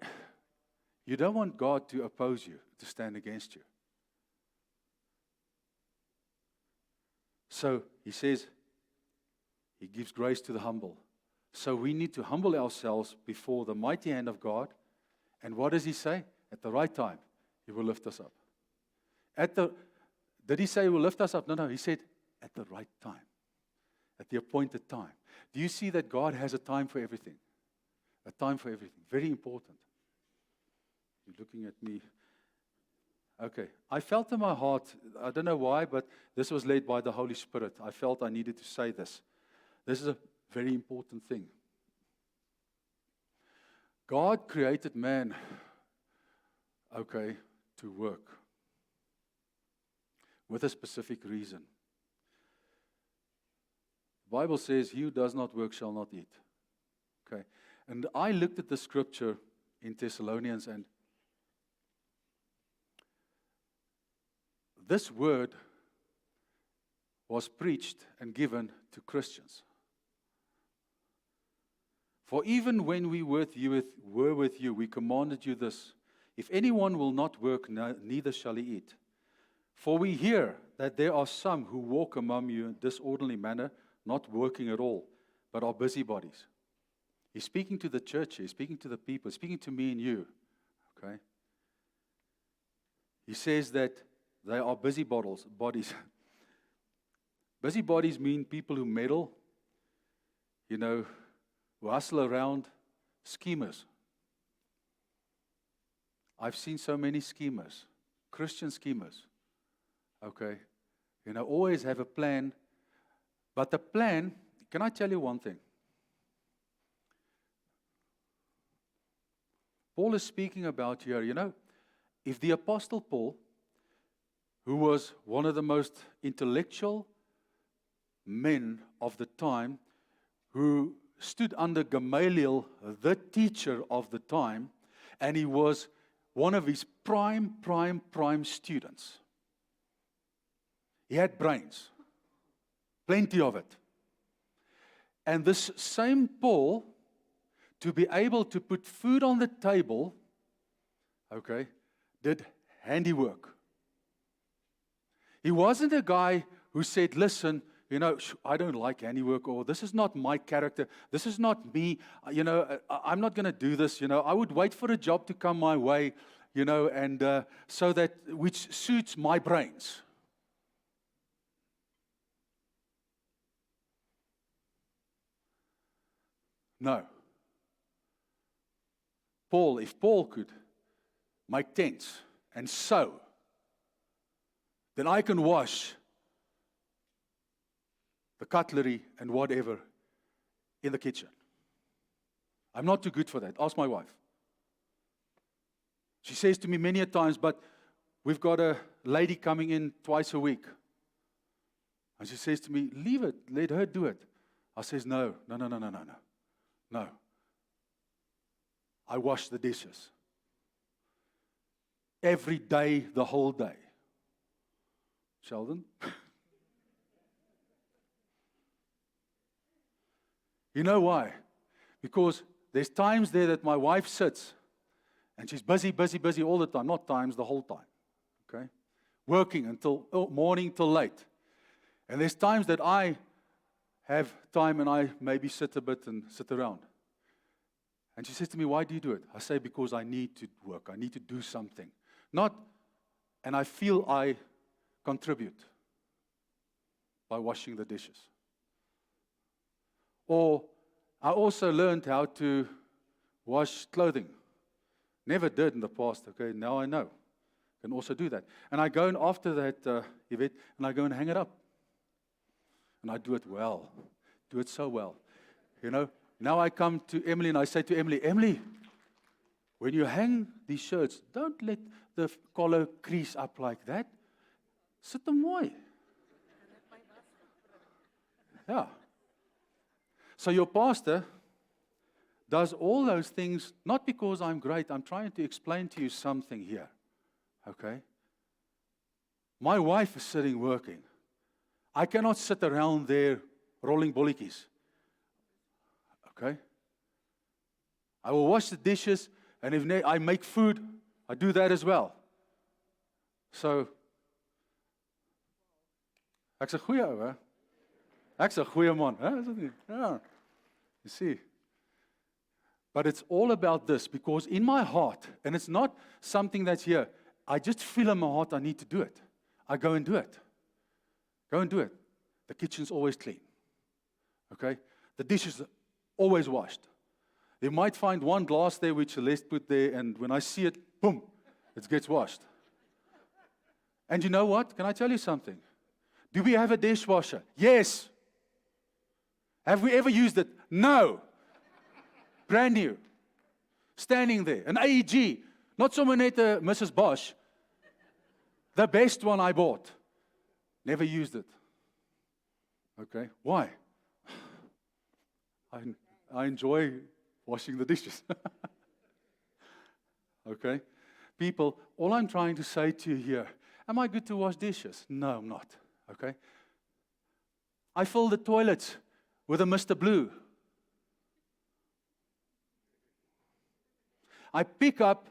you don't want God to oppose you, to stand against you. So He says He gives grace to the humble. So we need to humble ourselves before the mighty hand of God. And what does He say? At the right time, He will lift us up. Did He say He will lift us up? No, He said at the right time. At the appointed time. Do you see that God has a time for everything? A time for everything. Very important. You're looking at me. Okay. I felt in my heart, I don't know why, but this was led by the Holy Spirit. I felt I needed to say this. This is a very important thing. God created man, to work with a specific reason. The Bible says, "He who does not work shall not eat." Okay. And I looked at the scripture in Thessalonians, and this word was preached and given to Christians. For even when we were with you, we commanded you this: if anyone will not work, neither shall he eat. For we hear that there are some who walk among you in disorderly manner, not working at all, but are busybodies. He's speaking to the church here, he's speaking to the people, speaking to me and you. Okay? He says that they are busybodies. Busybodies mean people who meddle, who hustle around, schemers. I've seen so many schemers, Christian schemers. Okay? Always have a plan. But the plan, can I tell you one thing? Paul is speaking about here, if the Apostle Paul, who was one of the most intellectual men of the time, who stood under Gamaliel, the teacher of the time, and he was one of his prime students. He had brains, plenty of it. And this same Paul, to be able to put food on the table, did handiwork. He wasn't a guy who said, listen, I don't like handiwork, or this is not my character, this is not me, I'm not going to do this, I would wait for a job to come my way, and so that, which suits my brains. No. If Paul could make tents and sew, then I can wash the cutlery and whatever in the kitchen. I'm not too good for that. Ask my wife. She says to me many a times, but we've got a lady coming in twice a week. And she says to me, leave it, let her do it. I says, no. I wash the dishes. Every day, the whole day. Sheldon? You know why? Because there's times there that my wife sits and she's busy all the time. Not times, the whole time. Okay? Working until morning till late. And there's times that I have time and I maybe sit a bit and sit around. And she says to me, why do you do it? I say, because I need to work. I need to do something. And I feel I contribute by washing the dishes. Or I also learned how to wash clothing. Never did in the past, okay? Now I know. Can also do that. And I go in after that event, and I go and hang it up. And I do it well. Do it so well. Now I come to Emily and I say to Emily, when you hang these shirts, don't let the collar crease up like that. Sit them mooi. Yeah. So your pastor does all those things, not because I'm great. I'm trying to explain to you something here. Okay? My wife is sitting working. I cannot sit around there rolling bolletjies. Okay? I will wash the dishes, and if I make food, I do that as well. So, ek's 'n goeie ou, hè? Ek's 'n goeie man, hè? Is dit nie? Ja. You see. But it's all about this, because in my heart, and it's not something that's here, I just feel in my heart I need to do it. I go and do it. Go and do it. The kitchen's always clean. Okay? The dishes are always washed. You might find one glass there which Celeste put there, and when I see it, boom, it gets washed. And you know what? Can I tell you something? Do we have a dishwasher? Yes. Have we ever used it? No. Brand new. Standing there. An AEG. Not so net a Mrs. Bosch. The best one I bought. Never used it. Okay. Why? I enjoy washing the dishes. Okay? People, all I'm trying to say to you here, am I good to wash dishes? No, I'm not. Okay? I fill the toilets with a Mr. Blue. I pick up,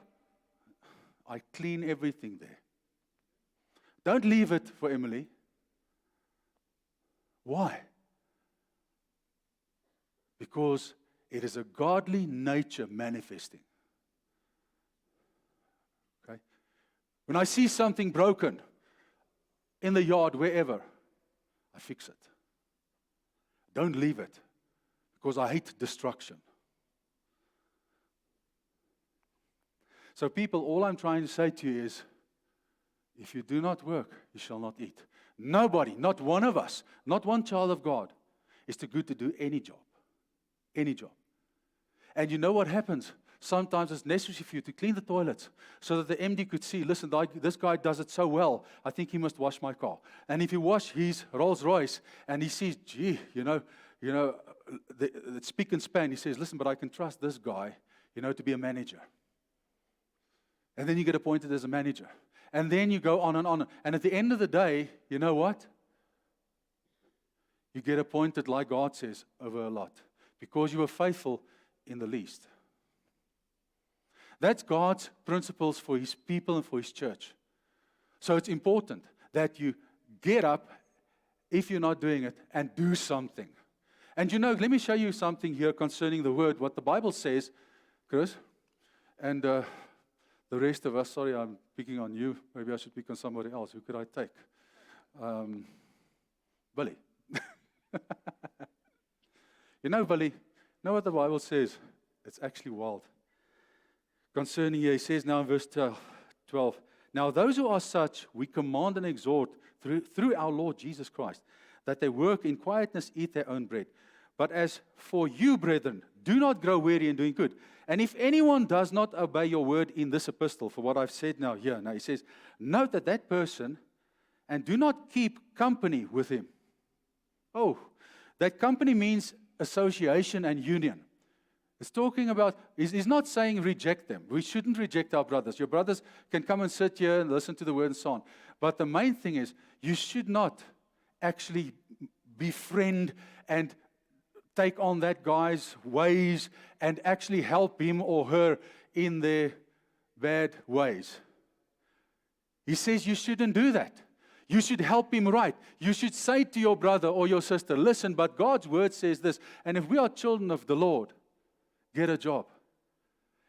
I clean everything there. Don't leave it for Emily. Why? Because it is a godly nature manifesting. Okay? When I see something broken in the yard, wherever, I fix it. Don't leave it, because I hate destruction. So people, all I'm trying to say to you is, if you do not work, you shall not eat. Nobody, not one of us, not one child of God, is too good to do any job. Any job. And you know what happens? Sometimes it's necessary for you to clean the toilets so that the MD could see, listen, this guy does it so well, I think he must wash my car. And if you wash his Rolls Royce and he sees, gee, the speak and span, he says, listen, but I can trust this guy, to be a manager. And then you get appointed as a manager. And then you go on and on. And at the end of the day, you know what? You get appointed, like God says, over a lot. Because you were faithful in the least. That's God's principles for His people and for His church. So it's important that you get up, if you're not doing it, and do something. And let me show you something here concerning the word, what the Bible says, Chris, and the rest of us. Sorry, I'm picking on you. Maybe I should pick on somebody else. Who could I take? Billy. Billy, know what the Bible says? It's actually wild. Concerning here, he says now in verse 12, now those who are such, we command and exhort through our Lord Jesus Christ, that they work in quietness, eat their own bread. But as for you, brethren, do not grow weary in doing good. And if anyone does not obey your word in this epistle, for what I've said now here, he says, note that person, and do not keep company with him. Oh, that company means association and union. It's talking about, he's not saying reject them. We shouldn't reject our brothers. Your brothers can come and sit here and listen to the word and so on. But the main thing is, you should not actually befriend and take on that guy's ways and actually help him or her in their bad ways. He says you shouldn't do that. You should help him right. You should say to your brother or your sister, listen, but God's word says this. And if we are children of the Lord, get a job.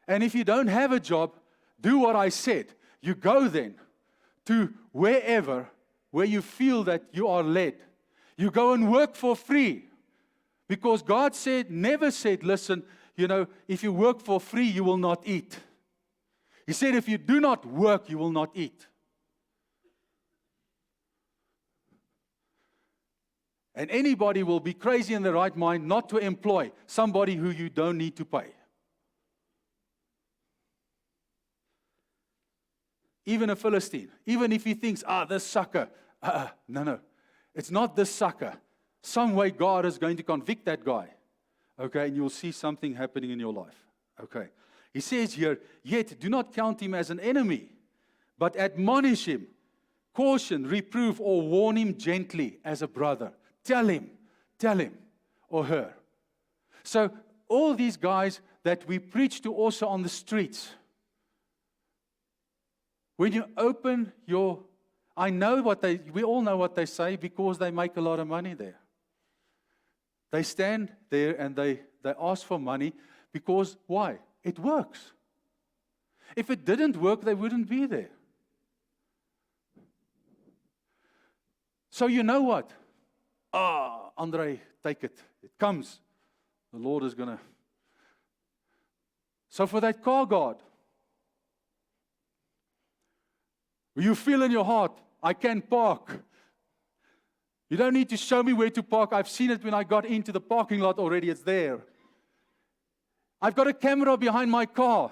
And if you don't have a job, do what I said. You go then to wherever where you feel that you are led. You go and work for free. Because God never said, listen, if you work for free, you will not eat. He said, if you do not work, you will not eat. And anybody will be crazy in their right mind not to employ somebody who you don't need to pay. Even a Philistine, even if he thinks, this sucker. No. It's not this sucker. Some way God is going to convict that guy. Okay, and you'll see something happening in your life. Okay. He says here, yet do not count him as an enemy, but admonish him, caution, reprove, or warn him gently as a brother. Tell him, or her. So all these guys that we preach to also on the streets, when you open your, we all know what they say because they make a lot of money there. They stand there and they ask for money because, why? It works. If it didn't work, they wouldn't be there. So you know what? Andre, take it. It comes. The Lord is going to. So for that car guard, you feel in your heart, I can park. You don't need to show me where to park. I've seen it when I got into the parking lot already. It's there. I've got a camera behind my car.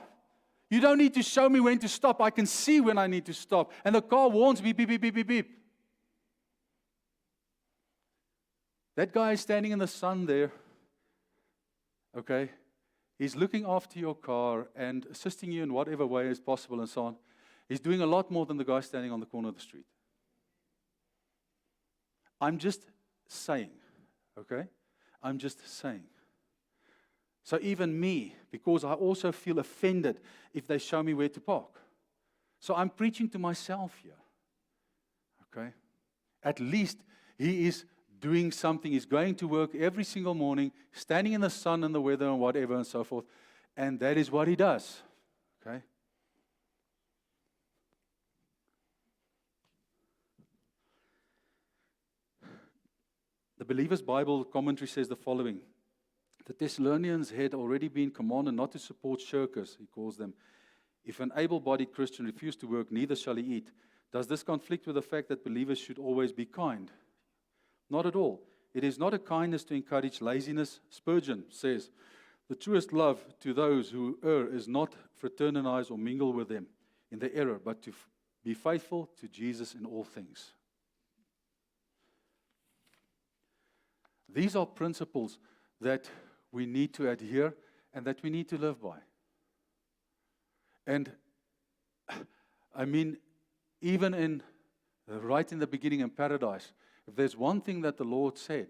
You don't need to show me when to stop. I can see when I need to stop. And the car warns me, beep, beep, beep, beep, beep. That guy is standing in the sun there. Okay? He's looking after your car and assisting you in whatever way is possible and so on. He's doing a lot more than the guy standing on the corner of the street. I'm just saying, okay? I'm just saying. So even me, because I also feel offended if they show me where to park. So I'm preaching to myself here. Okay? At least he is doing something. He's going to work every single morning, standing in the sun and the weather and whatever and so forth. And that is what he does. Okay? The Believer's Bible commentary says the following. The Thessalonians had already been commanded not to support shirkers, he calls them. If an able-bodied Christian refused to work, neither shall he eat. Does this conflict with the fact that believers should always be kind? Not at all. It is not a kindness to encourage laziness. Spurgeon says, the truest love to those who err is not fraternize or mingle with them in their error, but to be faithful to Jesus in all things. These are principles that we need to adhere and that we need to live by. And I mean, even right in the beginning in paradise, if there's one thing that the Lord said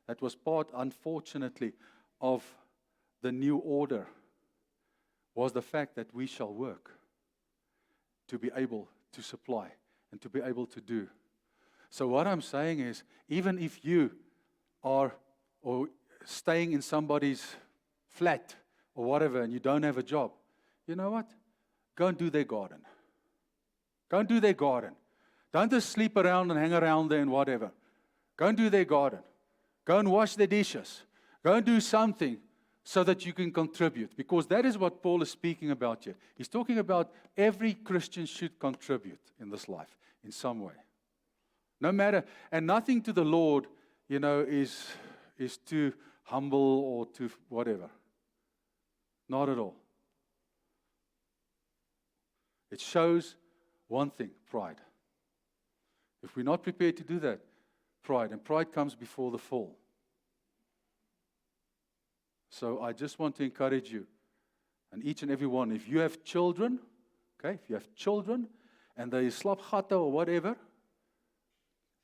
that was part, unfortunately, of the new order, was the fact that we shall work to be able to supply and to be able to do. So what I'm saying is, even if you are or staying in somebody's flat or whatever and you don't have a job, you know what? Go and do their garden. Go and do their garden. Don't just sleep around and hang around there and whatever. Go and do their garden. Go and wash their dishes. Go and do something so that you can contribute. Because that is what Paul is speaking about here. He's talking about every Christian should contribute in this life in some way. No matter, and nothing to the Lord, is too humble or too whatever. Not at all. It shows one thing, pride. If we're not prepared to do that, pride. And pride comes before the fall. So I just want to encourage you, and each and every one, if you have children, okay, if you have children, and they slaap gatte or whatever,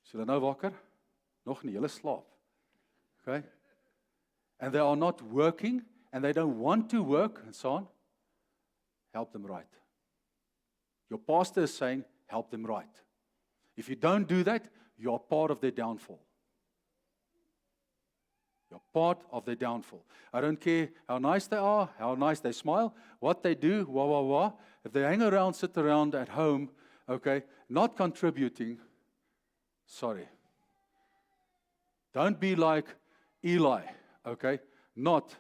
is hulle nou wakker? Nog nie, hulle slaap. Okay? And they are not working, and they don't want to work, and so on, help them right. Your pastor is saying, help them right. If you don't do that, you are part of their downfall. You're part of their downfall. I don't care how nice they are, how nice they smile, what they do, wah, wah, wah. If they hang around, sit around at home, okay, not contributing, sorry. Don't be like Eli, okay, not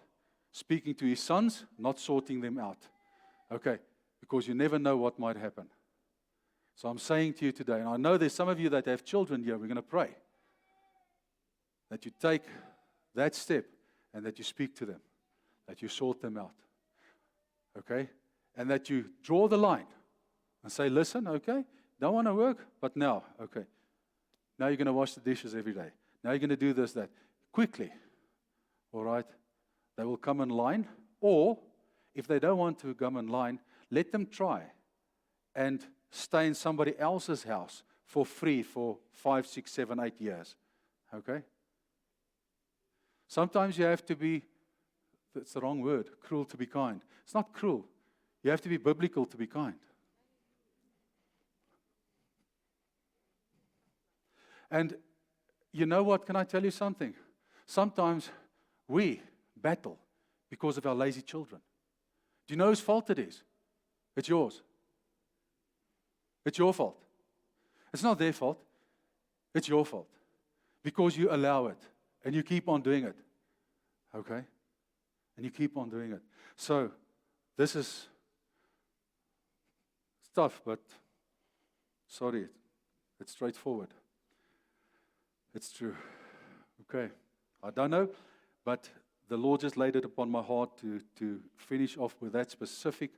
speaking to his sons, not sorting them out, okay, because you never know what might happen. So I'm saying to you today, and I know there's some of you that have children here, we're going to pray, that you take that step and that you speak to them, that you sort them out, okay, and that you draw the line and say, listen, okay, don't want to work, but now, okay, now you're going to wash the dishes every day. Now you're going to do this, that. Quickly, all right, they will come in line, or if they don't want to come in line, let them try and stay in somebody else's house for free for 5, 6, 7, 8 years, okay? Sometimes you have to be, that's the wrong word, cruel to be kind. It's not cruel. You have to be biblical to be kind. And you know what? Can I tell you something? Sometimes we battle because of our lazy children. Do you know whose fault it is? It's yours. It's your fault. It's not their fault. It's your fault. Because you allow it. And you keep on doing it. Okay? And you keep on doing it. So, this is tough, but sorry, it's straightforward. It's true. Okay. I don't know, but the Lord just laid it upon my heart to finish off with that specific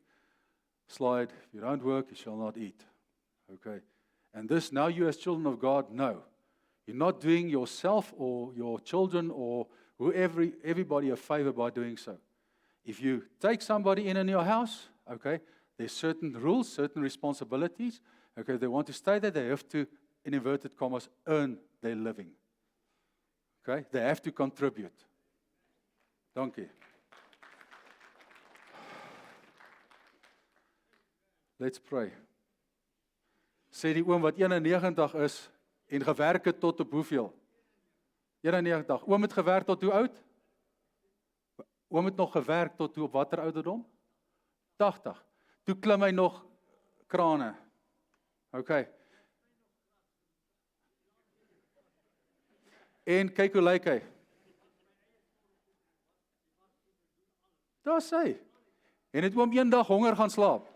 slide. If you don't work, you shall not eat. Okay. And this, now you as children of God, know. You're not doing yourself or your children or everybody a favor by doing so. If you take somebody in your house, okay, there's certain rules, certain responsibilities. Okay, if they want to stay there, they have to, in inverted commas, earn their living. Okay, they have to contribute. Dankie. Let's pray. Sê die oom wat 91 is en gewerk het tot op hoeveel? 91. Oom het gewerk tot hoe oud? Oom het nog gewerk tot hoe op watter ouderdom? 80. Toe klim hy nog krane. OK. En kyk hoe lyk hy. Daar sê. En het oom eendag honger gaan slaap?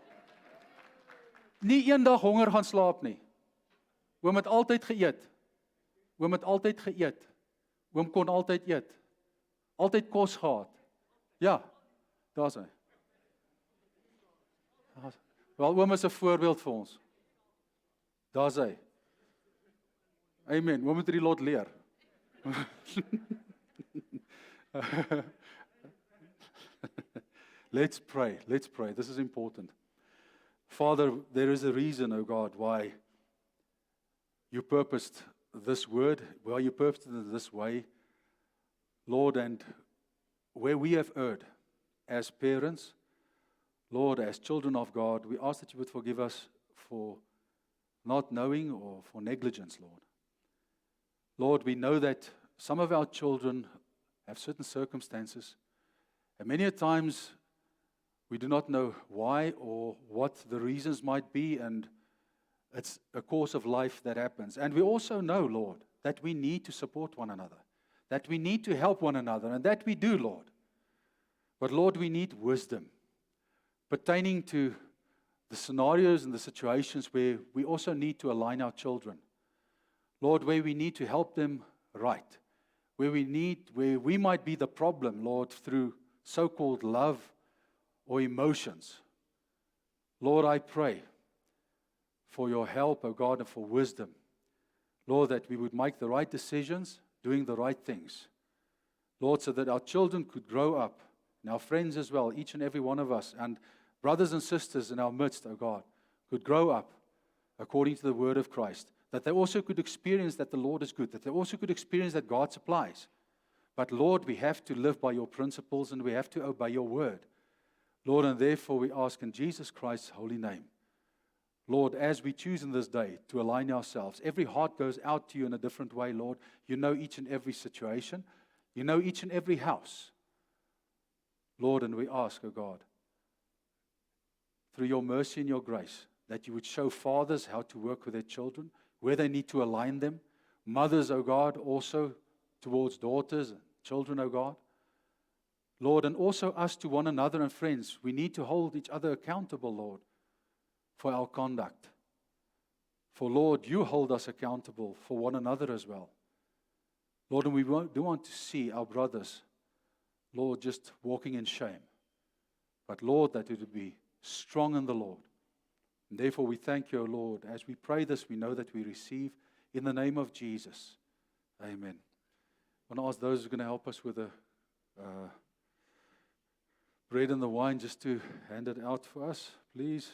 Nie eendag honger gaan slaap nie. Oom het altyd geëet. Oom het altyd geëet. Oom kon altyd eet. Altyd kos gehad. Ja, daar is hy. Wel, oom is 'n voorbeeld vir ons. Daar is hy. Amen. Oom moet hierdie lot leer. Let's pray. Let's pray. This is important. Father, there is a reason, O God, why you purposed this word, why you purposed it this way, Lord, and where we have erred as parents, Lord, as children of God, we ask that you would forgive us for not knowing or for negligence, Lord. Lord, we know that some of our children have certain circumstances, and many a times we do not know why or what the reasons might be, and it's a course of life that happens. And we also know, Lord, that we need to support one another, that we need to help one another, and that we do, Lord. But Lord, we need wisdom pertaining to the scenarios and the situations where we also need to align our children. Lord, where we need to help them right, where we might be the problem, Lord, through so-called love or emotions. Lord, I pray for your help, O God, and for wisdom. Lord, that we would make the right decisions, doing the right things. Lord, so that our children could grow up, and our friends as well, each and every one of us, and brothers and sisters in our midst, O God, could grow up according to the word of Christ, that they also could experience that the Lord is good, that they also could experience that God supplies. But Lord, we have to live by your principles and we have to obey your word. Lord, and therefore we ask in Jesus Christ's holy name, Lord, as we choose in this day to align ourselves, every heart goes out to you in a different way, Lord. You know each and every situation. You know each and every house. Lord, and we ask, O God, through your mercy and your grace, that you would show fathers how to work with their children, where they need to align them. Mothers, O God, also towards daughters and children, O God. Lord, and also us to one another and friends. We need to hold each other accountable, Lord, for our conduct. For, Lord, you hold us accountable for one another as well. Lord, and we do want to see our brothers, Lord, just walking in shame. But, Lord, that it would be strong in the Lord. And therefore, we thank you, O Lord. As we pray this, we know that we receive in the name of Jesus. Amen. I want to ask those who are going to help us with the bread and the wine just to hand it out for us, please.